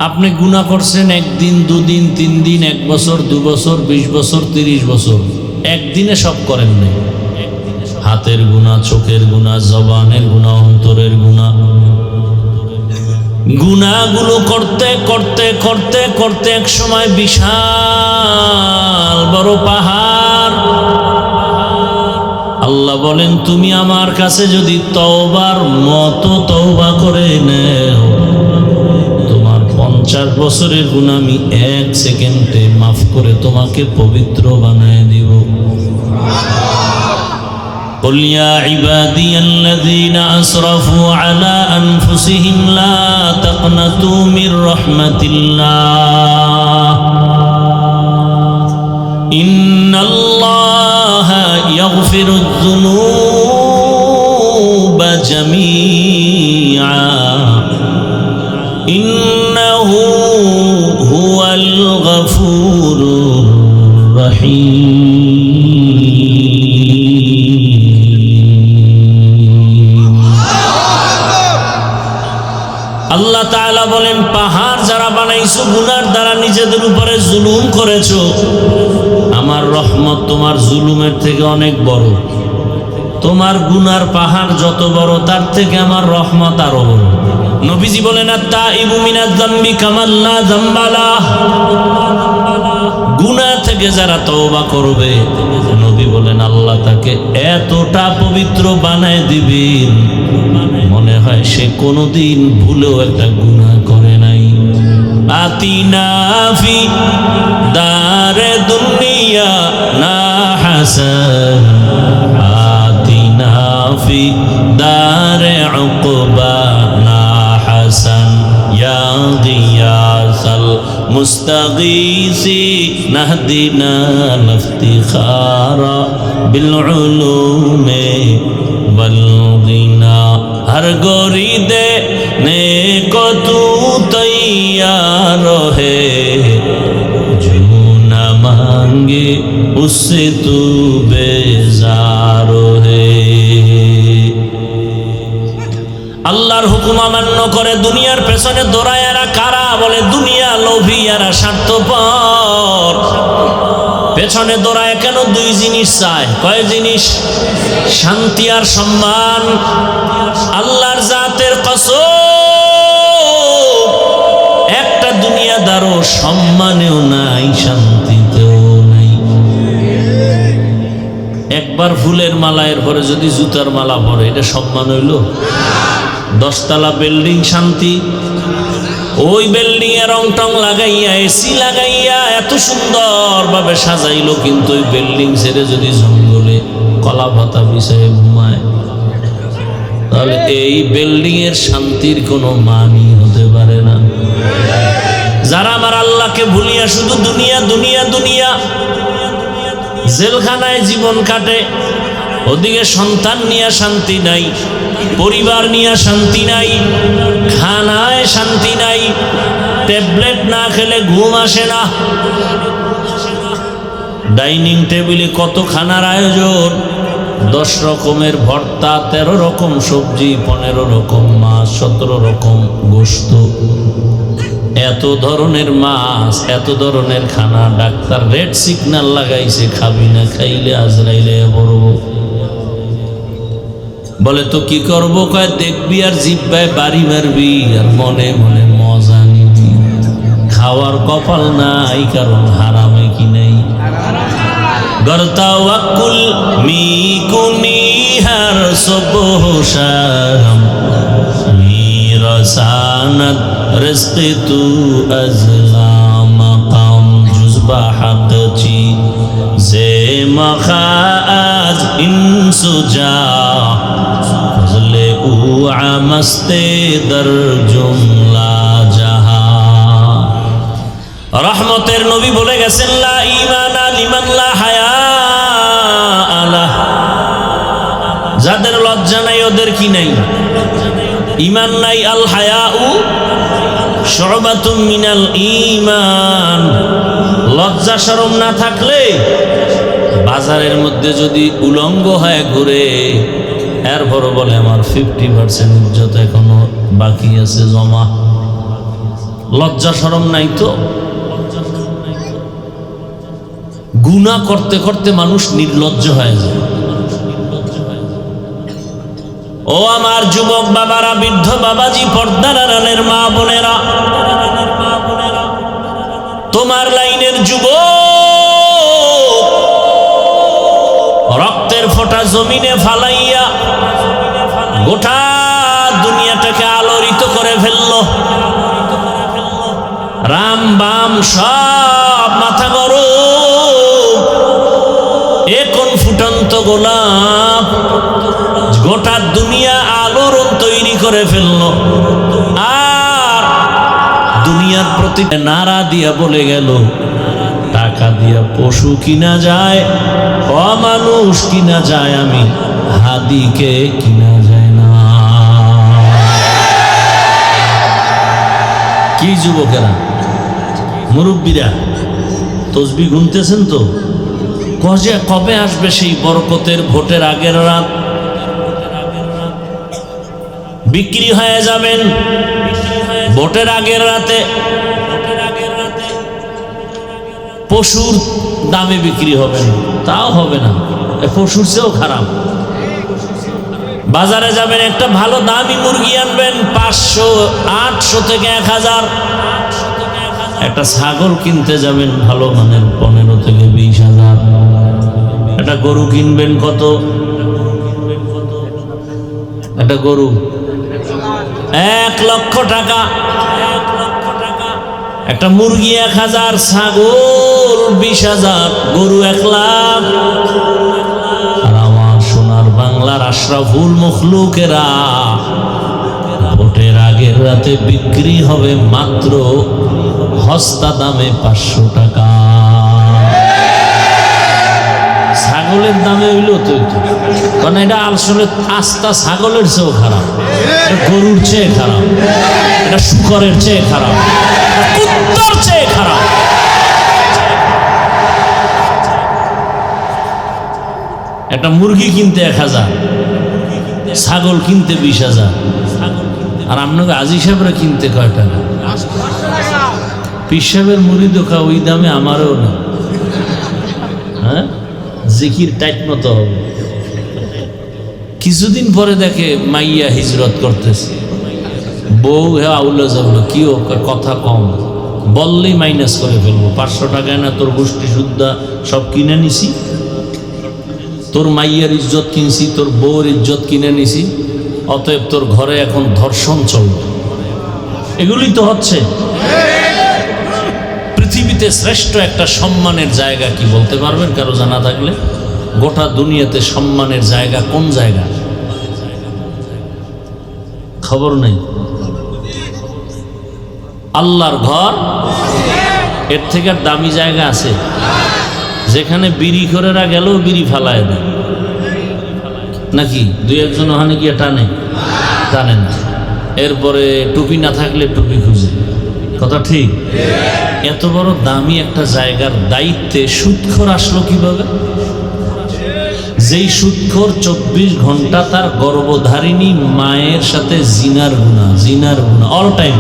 আপনি গুনাহ করছেন একদিন, দুদিন, 3 দিন, 1 বছর, 2 বছর, 20 বছর, 30 বছর, একদিনে সব করেন নাই। হাতের গুনাহ, চোখের গুনাহ, জবানের গুনাহ, অন্তরের গুনাহ। গুনাহগুলো করতে করতে করতে করতে এক সময় বিশাল বড় পাহাড়। আল্লাহ বলেন, তুমি আমার কাছে যদি তওবার মতো তওবা করে নেও, তোমার 50 বছরের গুনাহ আমি 1 সেকেন্ডে মাফ করে তোমাকে পবিত্র বানায় দিব। قل يا عبادي الذين أسرفوا على أنفسهم لا تقنطوا من رحمة الله إن الله يغفر الذنوب جميعا إنه هو الغفور الرحيم। আল্লাহ তাআলা বলেন, পাহাড় যারা বানাইছো গুনার দ্বারা নিজেদের উপরে জুলুম করেছো, আমার রহমত তোমার জুলুমের থেকে অনেক বড়। তোমার গুনার পাহাড় যত বড়, তার থেকে আমার রহমত আরো বড়। নবীজি বলেন, আত-তাইবু মিনাজ যামবি কামান লা যামবা লাহ। গুনাহ থেকে যারা তওবা করবে, নবী বলেন আল্লাহ তাকে এতটা পবিত্র বানায় দিবেন, মনে হয় সে কোনোদিন ভুলেও একটা গুনাহ করে নাই। আতিনা ফি দারে দুনিয়া না হাসান, আতিনা ফি দারে উকবা না হাসান, ইয়া গিয়াসাল মুস্তাগীসি নাহদিনা লিফতিখারা বিল উলুমে ওয়াল গিনা। हर गोरी देने को तू तैयार है, जो न मांगे उससे तू बेजार है। আল্লাহর হুকুম অমান্য করে দুনিয়ার পেছনে দৌড়ায় এরা কারা? বলে দুনিয়া লোভী, এরা স্বার্থপর। পেছনে দৌড়ায় কেন? দুই জিনিস চায়। কয় জিনিস? শান্তি আর সম্মান। আল্লাহর জাতের কসম, একটা দুনিয়াদারও সম্মানেও নাই, শান্তিতেও নাই। একবার ফুলের মালা, এরপরে যদি জুতার মালা পরে, এটা সম্মান হইল? 10 তলা বিল্ডিং শান্তি, ওই বিল্ডিং এ রং টং লাগাইয়া এসি লাগাইয়া এত সুন্দর ভাবে সাজাইলো, কিন্তু ওই বিল্ডিং ছেড়ে যদি জঙ্গলে কলা পাতা বিছায় ঘুমায়, তাহলে এই বিল্ডিং এর শান্তির কোনো মানই হতে পারে না। যারা আমার আল্লাহকে ভুলিয়া শুধু দুনিয়া দুনিয়া দুনিয়া, জেলখানায় জীবন কাটে, ওদিকে সন্তান নিয়ে শান্তি নাই, পরিবার নিয়ে শান্তি নাই, খানায় শান্তি নাই, ট্যাবলেট না খেলে ঘুম আসে না। ডাইনিং টেবিলে কত খানার আয়োজন, 10 রকমের ভর্তা, 13 রকম সবজি, 15 রকম মাছ, 17 রকম গোশত, এত ধরনের মাছ, এত ধরনের খানা। ডাক্তার রেড সিগন্যাল লাগাইছে, খাবি না, খাইলে আজরাইলে পড়ব। বলে তো কি করব? কয় দেখবি আর জিব্বায় বাড়ি মারবি আর মনে মনে মজা নিবি। খাওয়ার কপাল নাই, কারণ হারামে কি নাই। গরতা ওয়াকুল মি কুনি হার সুবহ শাম মিরাসানাত রিজকি তু আজলা মাকাম জুজবা হাকচি জে মখাজ ইনসুজা ফজলে উ আমস্তে দর জুমলা জাহা। রহমতের নবী বলে গেছেন, লা ঈমানা লিমান লা হায়া আলা। যাদের লজ্জা নাই ওদের কি নাই? ঈমান নাই। আল হায়াউ শুবাতুম মিনাল ঈমান। লজ্জা শরম না থাকলে বাজারের মধ্যে যদি উলঙ্গ হয়ে ঘুরে, এরপরও বলে আমার 50% ইজ্জত এখনো বাকি আছে জমা। লজ্জা শরম নাই তো। গুনাহ করতে করতে মানুষ নির্লজ্জ হয়ে যায়। ও আমার যুবক বাবারা, বৃদ্ধ বাবাজি, পর্দার আড়ালের মা বোনেরা, তোমার লাইনের যুবক রক্তের ফোঁটা জমিনে ফালাইয়া গোটা দুনিয়াটাকে আলোড়িত করে ফেললো। রাম বাম সব মাথা গরম, এ কোন ফুটন্ত গোলাপ, গোটা দুনিয়া আলোড়ন তৈরি করে ফেললো। আর দুনিয়ার প্রতি নারা দিয়া বলে গেল, টাকা দিয়া পশু কিনা যায়, অমানুষ কিনা যায়, আমি হাদিকে কিনা যায় না। কি যুবকেরা, মুরব্বীরা, তসবিহ গুনতেছেন তো? কবে আসবে সেই বরকতের ভোটের আগের রাত? বিক্রি হয়ে যাবেন ভোটের আগের রাতে। পশুর দামে বিক্রি হবেন, তাও হবে না, পশুর চেয়েও খারাপ। বাজারে যাবেন, একটা ভালো দামি মুরগি আনবেন, 500, 800 থেকে 1000। একটা ছাগল কিনতে যাবেন ভালো মানের, 15 থেকে 20,000। একটা গরু কিনবেন কত? একটা গরু 1 লক্ষ টাকা। একটা মুরগি 1000, ছাগল 20,000, গরু 1 লাখ। আর আমার সোনার বাংলার আশরাফুল মখলুকেরা ভোটের আগের রাতে বিক্রি হবে মাত্র হস্তা দামে 500 টাকা। ছাগলের দামে হইলো তো, কারণ এটা আসলে আস্তা ছাগলের চেয়েও খারাপ, এটা গরুর চেয়ে খারাপ, এটা শুকরের চেয়ে খারাপ, কুত্তার চেয়ে খারাপ। একটা মুরগি কিনতে 1000, ছাগল কিনতে 20,000। আর আপনাকে আজি সাহেবরা কিনতে কয় টাকা? পীর সাহেবের মুড়ি দোকা ওই দামে আমারও না। হ্যাঁ, জিকির টাইট মতো হবে। কিছুদিন পরে দেখে মাইয়া হিজরত করতেছে, বউ হ্যাঁ আউলা যাবলো, কি কথা কম, বললেই মাইনাস করে ফেলবো। 500 টাকায় না তোর গোষ্ঠী শুদ্ধা সব কিনে নিছি, তোর মাইয়ার ইজ্জত কিনছি, তোর বউর ইজ্জত কিনে নিছি, অতএব তোর ঘরে এখন ধর্ষণ চলবে। এগুলি তো হচ্ছে। পৃথিবীতে শ্রেষ্ঠ একটা সম্মানের জায়গা কি বলতে পারবেন কারো জানা থাকলে? গোটা দুনিয়াতে সম্মানের জায়গা কোন জায়গা? খবর নেই। আল্লাহর ঘর, এর থেকে আর দামি জায়গা আছে? যেখানে বিড়ি করেরা গেলেও বিড়ি ফালায় দেয় নাকি? দুই একজন ওখানে গিয়ে টানে না, এরপরে টুপি না থাকলে টুপি খুঁজে। কথা ঠিক? এত বড় দামি একটা জায়গার দায়িত্বে সুদখোর আসলো কিভাবে? যেই সুদখোর 24 ঘন্টা তার গর্ভধারিণী মায়ের সাথে জিনার গুনাহ অল টাইম।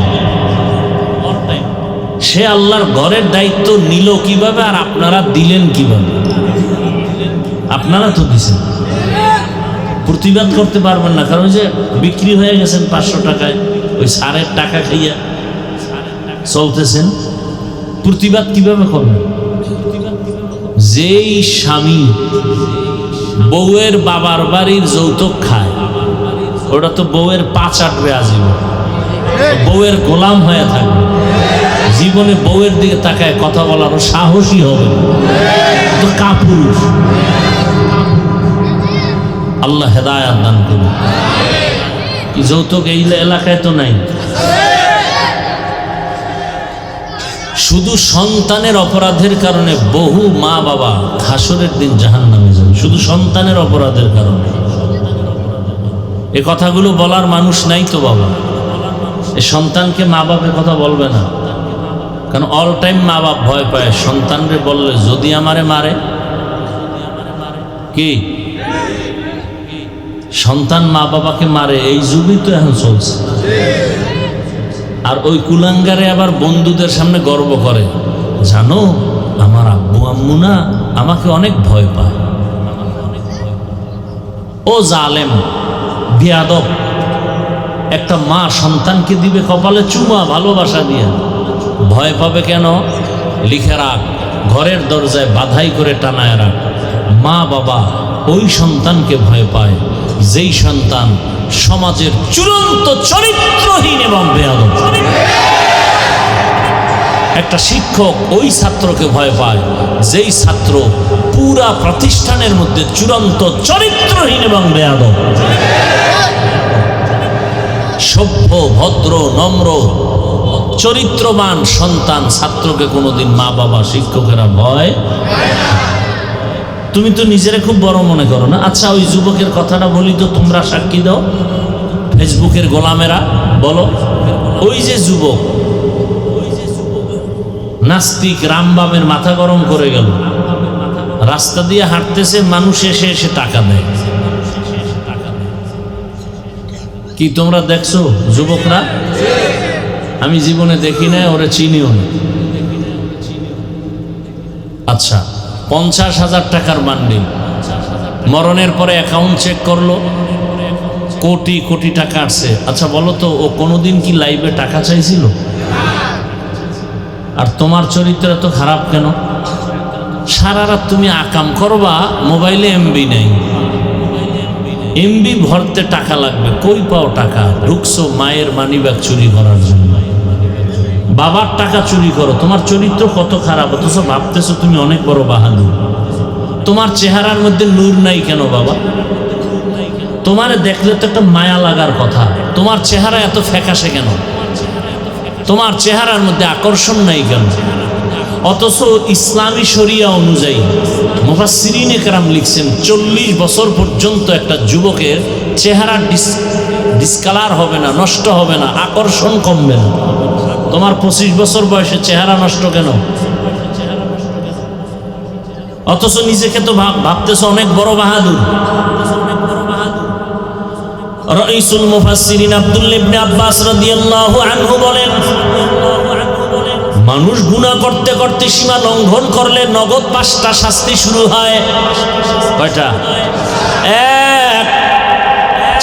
সে আল্লাহর ঘরের দায়িত্ব নিল কিভাবে, আর আপনারা দিলেন কিভাবে? আপনারা তো দিছেন, প্রতিবাদ করতে পারবেন না, কারণ যে বিক্রি হয়ে গেছেন 500 টাকায়, ওই সারের টাকা খাইয়া চলতেছেন। প্রতিবাদ কিভাবে করবেন? যেই স্বামী বউয়ের বাবার বাড়ির যৌতুক খায়, ওটা তো বউয়ের পা চাটবে আজীবন, বউয়ের গোলাম হয়ে থাকবে, জীবনে বউয়ের দিকে তাকায় কথা বলারও সাহসী হবে তো কাপুরুষ। আল্লাহ হেদায়াত দান করুন। যৌতুক এই এলাকায় তো নাই। শুধু সন্তানের অপরাধের কারণে বহু মা বাবা হাসরের দিন জাহান্নামে যাবে, শুধু সন্তানের অপরাধের কারণে। এ কথাগুলো বলার মানুষ নাই তো বাবা। এই সন্তানকে মা বাপের কথা বলবে না, কারণ অল টাইম মা বাপ ভয় পায় সন্তানরে বললে যদি আমারে মারে। কি সন্তান মা বাবাকে মারে? এই যুগই তো এখন চলছে। আর ওই কুলাঙ্গারে আবার বন্ধুদের সামনে গর্ব করে, জানো আমার আব্বু আম্মু না আমাকে অনেক ভয় পায়। ও জালেম বিয়াদব, একটা মা সন্তানকে দিবে কপালে চুমা ভালোবাসা দিয়া, ভয় পাবে কেন? লিখে রাখ, ঘরের দরজায় বাধাই করে টানায় রাখ। মা বাবা ওই সন্তানকে ভয় পায় যেই সন্তান সমাজের চূড়ান্ত চরিত্রহীন এবং বেয়াদব। একটা শিক্ষক ওই ছাত্রকে ভয় পায় যেই ছাত্র পুরা প্রতিষ্ঠানের মধ্যে চূড়ান্ত চরিত্রহীন এবং বেয়াদব। সভ্য ভদ্র নম্র চরিত্রবান সন্তান ছাত্রকে কোনোদিন মা বাবা শিক্ষকেরা ভয়। তুমি তো নিজেরা খুব বড় মনে করো না? আচ্ছা ওই যুবকের কথাটা বলি তো, তোমরা সাক্ষী দাও, ফেসবুকের গোলামেরা বলো। ওই যে যুবক নাস্তিক রামবামের মাথা গরম করে গেল, রাস্তা দিয়ে হাঁটতেছে, মানুষ এসে এসে টাকা দেয়। কি তোমরা দেখছো যুবকরা? আমি জীবনে দেখি না, ওরা চিনিও না। আচ্ছা 50,000 টাকার বান্ডিল, মরণের পরে অ্যাকাউন্ট চেক করলো, কোটি কোটি টাকা আসছে। আচ্ছা বলো তো, ও কোনোদিন কি লাইভে টাকা চাইছিল? আর তোমার চরিত্র এত খারাপ কেন? সারা রাত তুমি আকাম করবা, মোবাইলে এমবি নেই, এমবি ভরতে টাকা লাগবে, কই পাও টাকা? ঢুকছো মায়ের মানিব্যাগ চুরি করার জন্য, বাবার টাকা চুরি করো। তোমার চরিত্র কত খারাপ, অথচ ভাবতেছো তুমি অনেক বড় বাহাদুর। তোমার চেহারার মধ্যে নূর নাই কেন বাবা? তোমারে দেখলে তো একটা মায়া লাগার কথা। তোমার চেহারা এত ফ্যাকাশে কেন? তোমার চেহারার মধ্যে আকর্ষণ নাই কেন? অথচ ইসলামী শরিয়া অনুযায়ী মুফাসসিরিনে কেরাম লিখছেন 40 বছর পর্যন্ত একটা যুবকের চেহারা ডিসকালার হবে না, নষ্ট হবে না, আকর্ষণ কমবে না। তোমার 25 বছর বয়সে চেহারা নষ্ট কেন? অথচ নিজেকে তো ভাবতেছ অনেক বড় বাহাদুর। রাইসুল মুফাসসিরিন আব্দুল্লাহ ইবনে আব্বাস রাদিয়াল্লাহু আনহু বলেন, মানুষ গুনাহ করতে করতে সীমা লঙ্ঘন করলে নগদ 5টা শাস্তি শুরু হয়। কয়টা? এক,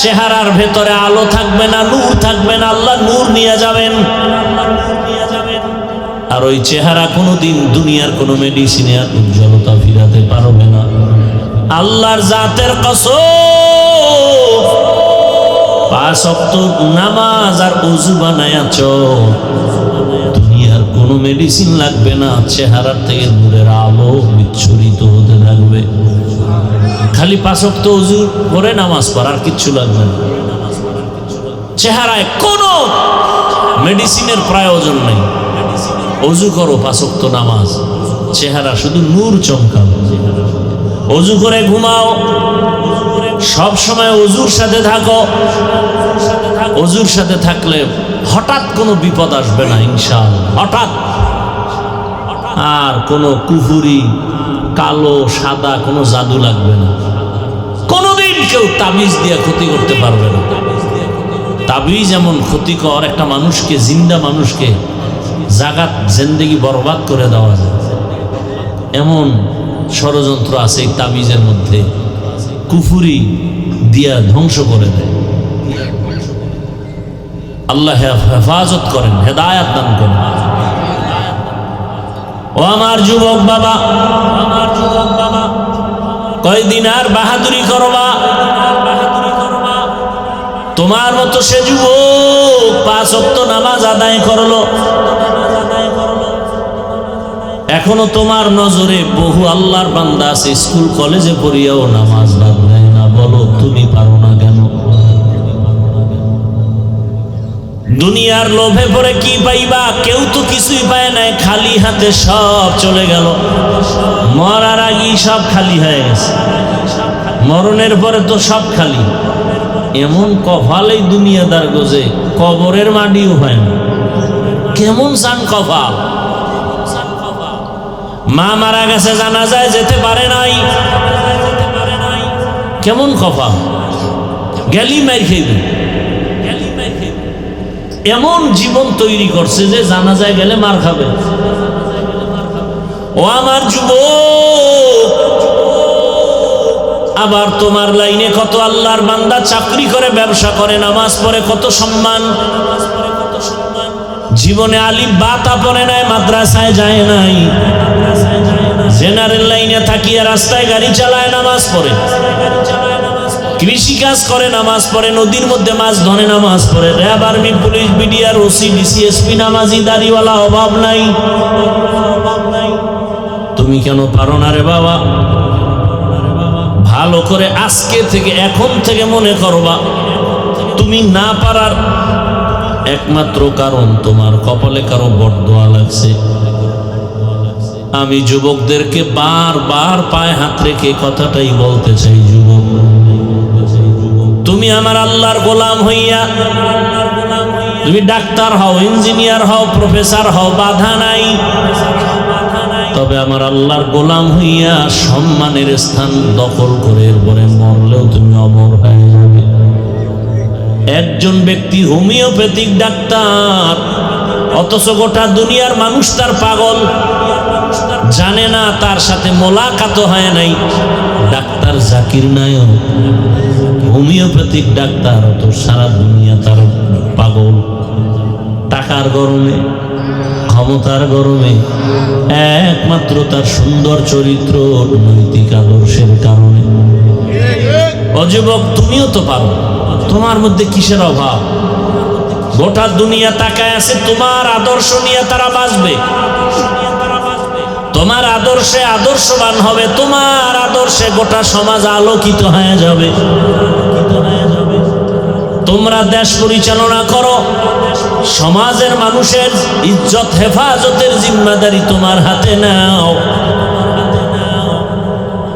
চেহারার ভেতরে আলো থাকবে না, নূর থাকবে না, আল্লাহ নূর নিয়ে যাবেন। আর ওই চেহারা কোনোদিন দুনিয়ার কোনো মেডিসিনে আর উজ্জ্বলতা ফিরাতে পারবে না। আল্লাহর জাতের কসম, 5 ওয়াক্ত নামাজ আর ওযু বানায়াছ, দুনিয়ার কোনো মেডিসিন লাগবে না, চেহারার থেকে নূরের আলো বিচ্ছুরিত হতে থাকবে। খালি 5 ওয়াক্ত ওযু করে নামাজ পড়ার কিচ্ছু লাগবে না, চেহারায় কোনো মেডিসিনের প্রয়োজন নেই। ওযু করো, 5 ওয়াক্ত নামাজ, চেহারা শুধু নূর চমকাবে। ওযু করে ঘুমাও, সব সময় ওযুর সাথে থাকো। ওযুর সাথে থাকলে হঠাৎ কোনো বিপদ আসবে না ইনশাআল্লাহ, হঠাৎ। আর কোনো কুফুরি, কালো সাদা কোনো জাদু লাগবে না। কোনোদিন কেউ তাবিজ দিয়ে ক্ষতি করতে পারবে না। তাবিজ এমন ক্ষতিকর, একটা মানুষকে, জিন্দা মানুষকে জাগাত জিন্দেগি বরবাদ করে দেওয়া যায়, এমন ষড়যন্ত্র আছে এই তাবিজের মধ্যে। কুফুরি দিয়া ধ্বংস করে দেয়। আল্লাহ হেফাজত করেন, হেদায়াত দান করেন। ও আমার যুবক বাবা, কয়দিন আর বাহাদুরি করবা? তোমার মতো সে যুবক 5 ওয়াক্ত নামাজ আদায় করলো, এখনো তোমার নজরে বহু আল্লাহর বান্দা আছে স্কুল কলেজে পড়িয়াও নামাজ বাদ দেয় না। বলো তুমি পারো না কেন? দুনিয়ার লোভে পড়ে কি পাইবা? কেউ তো কিছুই পায় নাই, খালি হাতে সব চলে গেল। মরার আগেই সব খালি হয়ে গেছে, মরণের পরে তো সব খালি। এমন কপালেই দুনিয়াদার গোজে, কবরের মাটিও হয় না। কেমন চান কপাল! মা মারা গেছে, জানাজায় যেতে পারে নাই, কেমন কপাল! গেলি মার খাইবে। এমন জীবন তৈরি করছে যে জানাজায় গেলে মার খাবে। ও আমার যুবক, আবার তোমার লাইনে কত আল্লাহর বান্দা চাকরি করে, ব্যবসা করে, নামাজ পড়ে, কত সম্মান। জীবনে আলিফ বা তা পড়ে নাই, মাদ্রাসায় যায় নাই, জেনারেল লাইনে থাকিয়া রাস্তায় গাড়ি চালায়, নামাজ পড়ে, কৃষি কাজ করে, নামাজ পড়ে, নদীর মধ্যে মাছ ধরে, নামাজ পড়ে, RAB, army, police, BDR, OC, DC, SP নামাজি, দাড়িওয়ালা, অভাব নাই। তুমি কেন পারো না রে বাবা? ভালো করে আজকে থেকে, এখন থেকে মনে করবা, তুমি না পারার একমাত্র কারণ তোমার কপালে কারো বরদোয়া লাগছে। আমি যুবকদেরকে বারবার পায়ে হাত রেখে কথাটাই বলতে চাই, যুবক, তুমি আমার আল্লাহর গোলাম হইয়া, তুমি ডাক্তার হও, ইঞ্জিনিয়ার হও, প্রফেসর হও, বাধা নাই। তবে আমার আল্লাহর গোলাম হইয়া সম্মানের স্থান দখল করে এরপরে মরলেও তুমি অমর হয়ে যাবে। একজন ব্যক্তি হোমিওপ্যাথিক ডাক্তার, অথচ গোটা দুনিয়ার মানুষ তার পাগল, জানে না, তার সাথে মোলাকাত হয় নাই। Doctor Zakir Naik homeopathic doctor, অত সারা দুনিয়া তার পাগল। টাকার গরমে, ক্ষমতার গরমে, একমাত্র তার সুন্দর চরিত্র, নৈতিক আদর্শের কারণে। অযুবক, তুমিও তো পারো, তোমার মধ্যে কিসের অভাব? গোটা দুনিয়া তাকায় আছে, তোমার আদর্শ নিয়ে তারা বাঁচবে, তোমার আদর্শে আদর্শবান হবে, তোমার আদর্শে গোটা সমাজ আলোকিত হয়ে যাবে। তোমরা দেশ পরিচালনা করো, সমাজের মানুষের ইজ্জত হেফাজতের জিম্মাদারি তোমার হাতে নাও।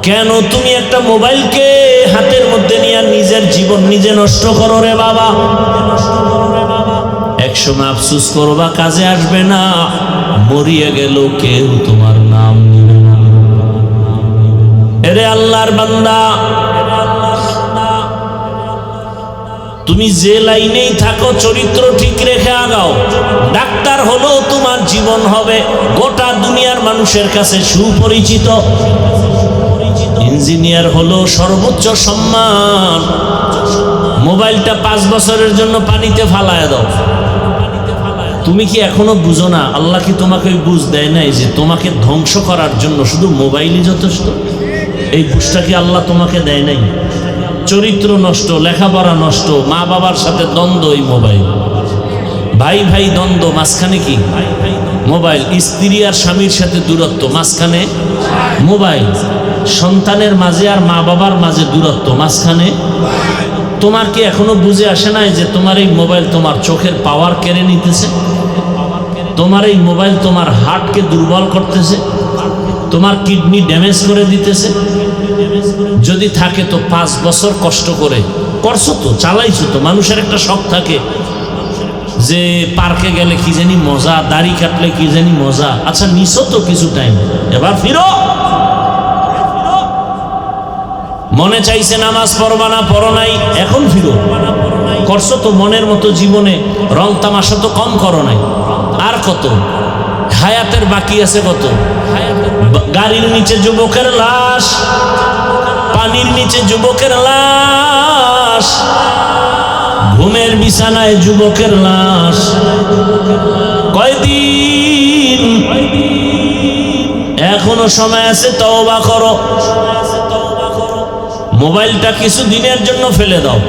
কেন তুমি একটা মোবাইলকে হাতের মধ্যে নিয়ে নিজের জীবন নিজে নষ্ট করো রে বাবা? একসময় আফসোস করবা, কাজে আসবে না, মরিয়া গেল কেউ তোমার নাম নেবে না। এরে আল্লাহর বান্দা, তুমি যে লাইনেই থাকো চরিত্র ঠিক রেখে আগাও। ডাক্তার হলেও তোমার জীবন হবে গোটা দুনিয়ার মানুষের কাছে সুপরিচিত। ইঞ্জিনিয়ার হলো সর্বোচ্চ সম্মান। মোবাইলটা 5 বছরের জন্য পানিতে ফালায় দাও। তুমি কি এখনো বুঝো না? আল্লাহ কি তোমাকে ওই বুঝ দেয় নাই যে তোমাকে ধ্বংস করার জন্য শুধু মোবাইলই যথেষ্ট? এই বুঝটা কি আল্লাহ তোমাকে দেয় নাই? চরিত্র নষ্ট, লেখাপড়া নষ্ট, মা বাবার সাথে দ্বন্দ্ব, এই মোবাইল। ভাই ভাই দ্বন্দ্ব, মাঝখানে কি মোবাইল। স্ত্রী আর স্বামীর সাথে দূরত্ব, মাঝখানে মোবাইল। সন্তানের মাঝে আর মা বাবার মাঝে দূরত্ব, মাঝখানে। তোমার কি এখনো বুঝে আসে নাই যে তোমার এই মোবাইল তোমার চোখের পাওয়ার কেড়ে নিতেছে? তোমার এই মোবাইল তোমার হার্টকে দুর্বল করতেছে, তোমার কিডনি ড্যামেজ করে দিতেছে। যদি থাকে তো 5 বছর কষ্ট করে করছো তো, চালাইছো তো। মানুষের একটা শখ থাকে যে পার্কে গেলে কি জানি মজা, দাড়ি কাটলে কি জানি মজা। আচ্ছা নিছো তো কিছু টাইম, এবার ফিরো। মনে চাইছে নামাজ পড়বা না, পড়ো নাই, এখন ফিরো। করছো তো মনের মতো জীবনে, রং তামাশা তো কম করো নাই। আর কত হায়াতের বাকি আছে, কত। গাড়ির নিচে যুবকের লাশ, পানির নিচে যুবকের লাশ, ঘুমের বিছানায় যুবকের লাশ। কয়দিন এখনো সময় আছে, তওবা করো। মোবাইলটা কিছু দিনের জন্য ফেলে দাও।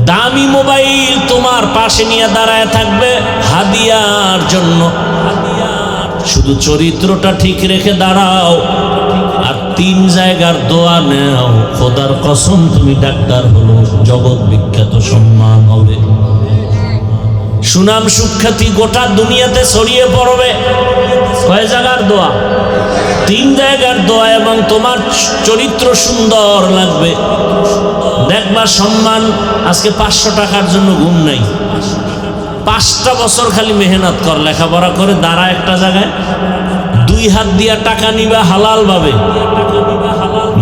দামি মোবাইল তোমার পাশে নিয়ে দাঁড়ায় থাকবে হাদিয়ার জন্য। শুধু চরিত্রটা ঠিক রেখে দাঁড়াও আর 3 জায়গার দোয়া নেও। খোদার কসম তুমি ডাক্তার হলো, জগৎ বিখ্যাত সম্মান হবে, সুনাম সুখ্যাতি গোটা দুনিয়াতে ছড়িয়ে পড়বে। কয় জায়গার দোয়া? 3 জায়গার দোয়া। এবং তোমার চরিত্র সুন্দর লাগবে, দেখবা সম্মান। আজকে 500 টাকার জন্য ঘুম নাই। 5টা বছর খালি মেহনত কর, লেখাপড়া করে দাঁড়া একটা জায়গায়। 2 হাত দিয়া টাকা নিবা হালাল ভাবে,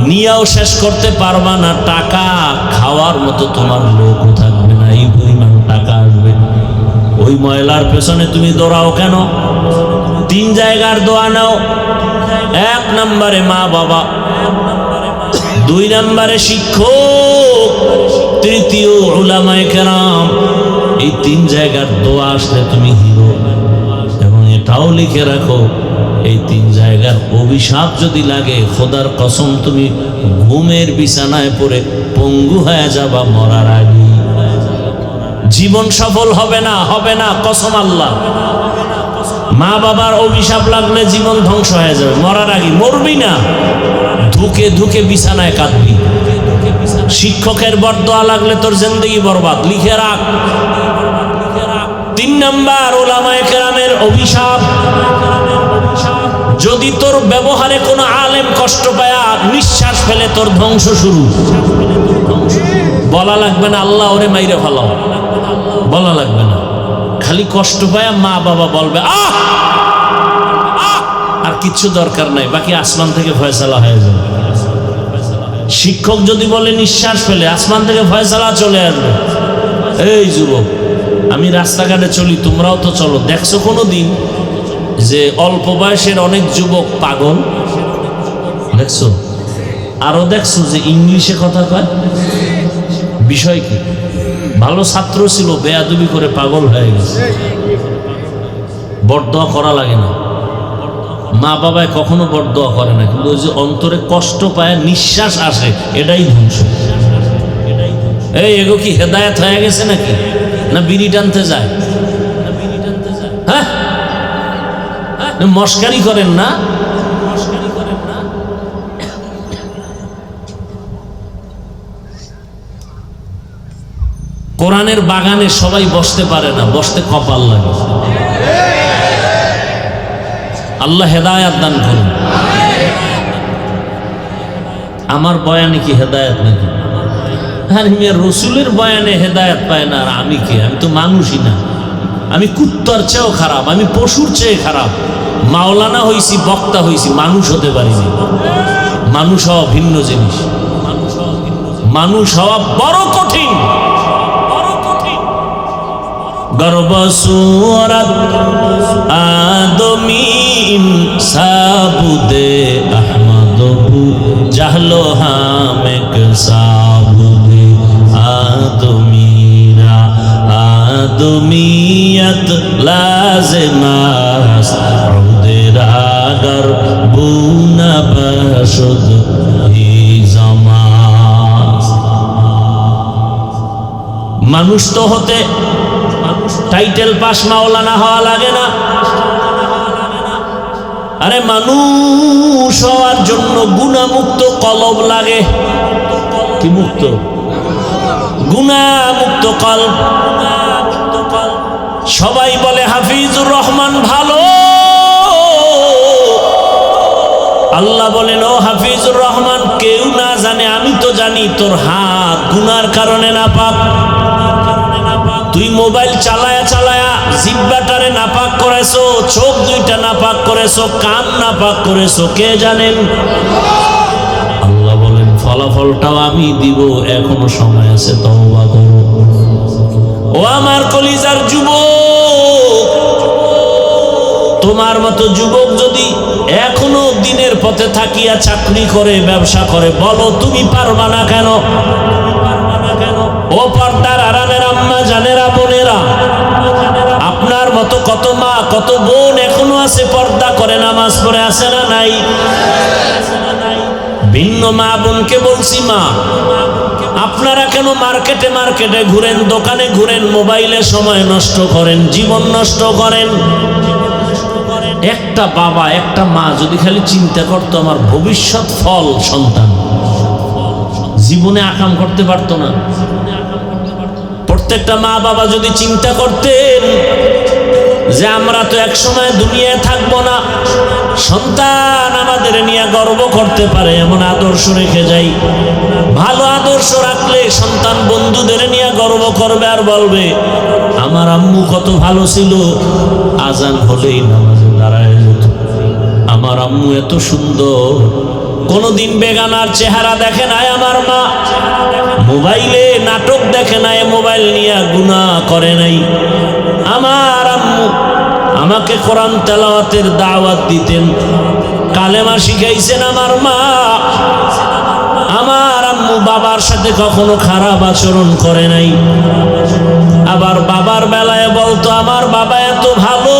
নিয়াও শেষ করতে পারবা না। টাকা খাওয়ার মতো তোমার লোকও থাকবে না, এই পরিমাণ টাকা আসবে। ওই ময়লার পেছনে তুমি দৌড়াও কেন? 3 জায়গার দোয়া নাও। 1 নম্বরে মা বাবা, 2 নম্বরে শিক্ষক, 3য় উলামায়ে কেরাম। এই 3 জায়গার দোয়া আসলে তুমি হিরো। এবং এটাও লিখে রাখো, এই 3 জায়গার অভিশাপ যদি লাগে, খোদার কসম তুমি ঘুমের বিছানায় পড়ে পঙ্গু হয়ে যাবা মরার আগে। জীবন সফল হবে না, হবে না, কসম আল্লাহ। মা বাবার অভিশাপ লাগলে জীবন ধ্বংস হয়ে যাবে মরার আগে। মরবি না, ধুকে ধুকে বিছানায় কাঁদবি। শিক্ষকের বরদোয়া লাগলে তোর জিন্দেগি বরবাদ, লিখে রাখ। 3 নাম্বার উলামায়ে কেরামের অভিশাপ। যদি তোর ব্যবহারে কোনো আলেম কষ্ট পায়, নিঃশ্বাস ফেলে, তোর ধ্বংস শুরু। বলা লাগবে না আল্লাহ ওরে মাইরে ফেলাও, বলা লাগবে না। খালি কষ্ট পায় মা বাবা বলবে আহ, আর কিচ্ছু দরকার নাই, বাকি আসমান থেকে ফয়সালা হয়ে যাবে। শিক্ষক যদি বলে নিঃশ্বাস ফেলে, আসমান থেকে ফয়সালা চলে আসবে। এই যুবক, আমি রাস্তাঘাটে চলি, তোমরাও তো চলো। দেখছো কোনো দিন যে অল্প বয়সের অনেক যুবক পাগল? দেখছো? আরো দেখছো যে ইংলিশে কথা কয়? বিষয় কি? ভালো ছাত্র ছিল, বেয়াদবি করে পাগল হয়ে গেছে। বরদোয়া করা লাগে না, মা বাবায় কখনো বরদোয়া করে না, কিন্তু ওই যে অন্তরে কষ্ট পায়, নিঃশ্বাস আসে, এটাই ধ্বংস। এই এগো কি হেদায়েত হয়ে গেছে নাকি? না বিড়ি টানতে যায়? হ্যাঁ, মস্কারি করেন না। কোরআনের বাগানে সবাই বসতে পারে না, বসতে কপাল লাগে। আল্লাহ হেদায়েত দান করুন। আমার বয়ানে কি হেদায়েত নাকি? আর রসুলের বয়ানে হেদায়েত পায় না, আর আমি কি? আমি তো মানুষই না, আমি কুত্তার চেয়েও খারাপ, আমি পশুর চেয়ে খারাপ। মাওলানা হইছি, বক্তা হইছি, মানুষ হতে পারিনি। মানুষ হওয়া ভিন্ন জিনিস, মানুষ হওয়া বড় কঠিন। গর্ব সুরত আদমিন সাবুদে আহমদবু জাহলো হামেক সাবুদে আদমিরা আদমিয়ত লাজমাস উদেরাগর বুনা বশুদ হি জামাস। মানুষ তো হতে টাইটেল পাস মাওলানা হওয়া লাগে না। আরে মানুষ হওয়ার জন্য গুনাহমুক্ত কলব লাগে। কি মুক্ত? গুনাহমুক্ত কলব। সবাই বলে হাফিজুর রহমান ভালো, আল্লাহ বলেন ও হাফিজুর রহমান, কেউ না জানে আমি তো জানি তোর হাত গুনার কারণে নাপাক। তুই মোবাইল চালায়া চালায়া জিহ্বাটারে নাপাক করেছো, চোখ দুইটা নাপাক করেছো, কান নাপাক করেছো, কে জানেন? আল্লাহ বলেন ফলাফলটাও আমি দিব, এখনো সময় আছে, তওবা করো। ও আমার কলিজার যুবক, তোমার মতো যুবক যদি এখনো দিনের পথে থাকিয়া চাকরি করে, ব্যবসা করে, বলো তুমি পারবা না কেন? ও পর্দার আড়ালের আম্মা জানেরা, বোনেরা, আপনার মতো কত মা কত বোন এখনো আছে, পর্দা করে নামাজ পড়ে, আছে না নাই? ভিন্ন মা বোনকে বলছি, মা আপনারা কেন মার্কেটে মার্কেটে ঘুরেন, দোকানে ঘুরেন, মোবাইলে সময় নষ্ট করেন, জীবন নষ্ট করেন? একটা বাবা একটা মা যদি খালি চিন্তা করতো আমার ভবিষ্যৎ ফল সন্তান, জীবনে আকাম করতে পারতো না। প্রত্যেকটা মা বাবা যদি চিন্তা করতেন যে আমরা তো এক সময় দুনিয়ায় থাকবো না, সন্তান আমাদের নিয়ে গর্ব করতে পারে এমন আদর্শ রেখে যাই। ভালো আদর্শ রাখলে সন্তান বন্ধুদের নিয়ে গর্ব করবে আর বলবে আমার আম্মু কত ভালো ছিল, আজান হলেই নামাজে দাঁড়ায় যেত, আমার আম্মু এত সুন্দর, কোনদিন বেগানার চেহারা দেখে নাই আমার মা, মোবাইলে নাটক দেখে নাই, মোবাইল নিয়ে গুনাহ করে নাই, আমার আম্মু আমাকে কোরআন তেলাওয়াতের দাওয়াত দিতেন, কালেমা শিখাইছেন আমার মা, আমার আম্মু বাবার সাথে কখনো খারাপ আচরণ করে নাই। আবার বাবার বেলায় বলতো আমার বাবা এত ভালো,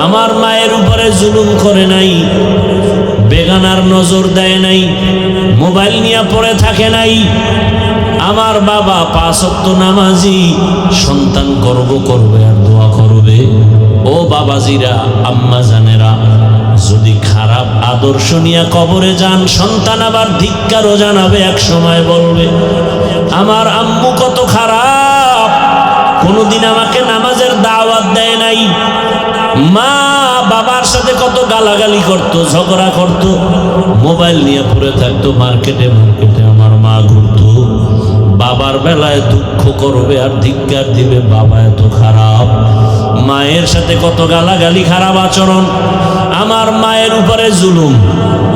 আমার মায়ের উপরে জুলুম করে নাই, বেগানার নজর দেয় নাই, মোবাইল নিয়ে পড়ে থাকে নাই। আমার বাবা 5 ওয়াক্ত নামাজি, সন্তান গর্ব করবে আর দোয়া করবে। ও বাবাজিরা, আম্মা জানেরা, যদি খারাপ আদর্শ নিয়ে কবরে যান, সন্তান আবার ধিক্কারও জানাবে, এক সময় বলবে আমার আম্মু কত খারাপ, কোনোদিন আমাকে নামাজের দাওয়াত দেয় নাই, মা বাবার সাথে কত গালাগালি করত, ঝগড়া করত, মোবাইল নিয়ে পড়ে থাকতো, মার্কেটে মার্কেটে আমার মা ঘুরতো। বাবার বেলায় দুঃখ করবে আর ধিক্কার দিবে, বাবা এত খারাপ, মায়ের সাথে কত গালাগালি, খারাপ আচরণ, আমার মায়ের উপরে জুলুম,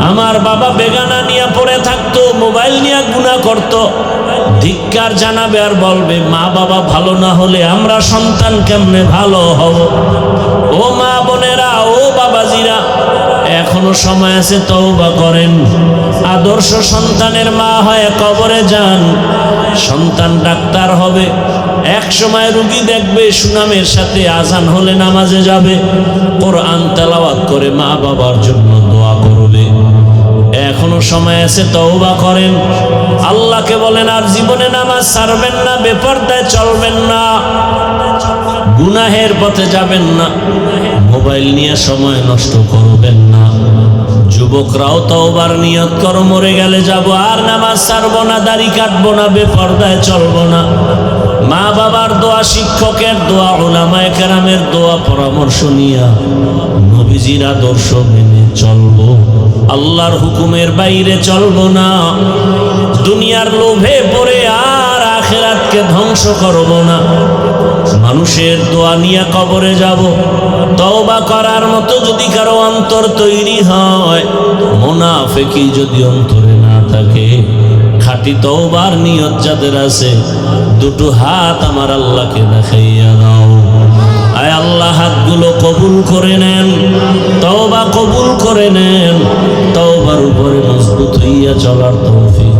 আমার বাবা বেগানা নিয়ে পড়ে থাকতো, মোবাইল নিয়ে গুনাহ করত, ধিক্কার জানাবে আর বলবে মা বাবা ভালো না হলে আমরা সন্তান কেমনে ভালো হব। ও মা বোনেরা, ও বাবাজিরা, এখনো সময় আছে, তওবা করেন। আদর্শ সন্তানের মা হয়ে কবরে যান, সন্তান ডাক্তার হবে, এক সময় রুগী দেখবে, সুনামের সাথে আজান হলে নামাজে যাবে, কোরআন তেলাওয়াত করে মা বাবার জন্য দোয়া করবে। এখনো সময় আছে, তওবা করেন। আল্লাহকে বলেন আর জীবনে নামাজ ছাড়বেন না, বেপরদায় চলবেন না, গুনাহের পথে যাবেন না, মোবাইল নিয়ে সময় নষ্ট করবেন না। যুবকরাও তওবার নিয়ত করো, মরে গেলে যাব আর নামাজ ছাড়বো না, দাড়ি কাটবো না, বেপরদায় চলবো না। মা বাবার দোয়া, শিক্ষকের দোয়া, উলামায়ে কেরামের দোয়া, পরামর্শ নিয়া নবীজির আদর্শ মেনে চলবো, আল্লাহর হুকুমের বাইরে চলবো না, দুনিয়ার লোভে পড়ে আর আখিরাতকে ধ্বংস করবো না। মানুষের দোয়া নিয়ে কবরে যাব, তওবা করার মতো যদি কারো অন্তর তৈরি হয়, মুনাফিকি যদি অন্তরে না থাকে, খাঁটি খাঁটি তওবার নিয়ত যাদের আছে দুটো হাত আমার আল্লাহকে দেখাইয়া দাও। আয় আল্লাহ, হাতগুলো কবুল করে নেন, তওবা কবুল করে নেন, তওবার উপরে মজবুত হইয়া চলার তৌফিক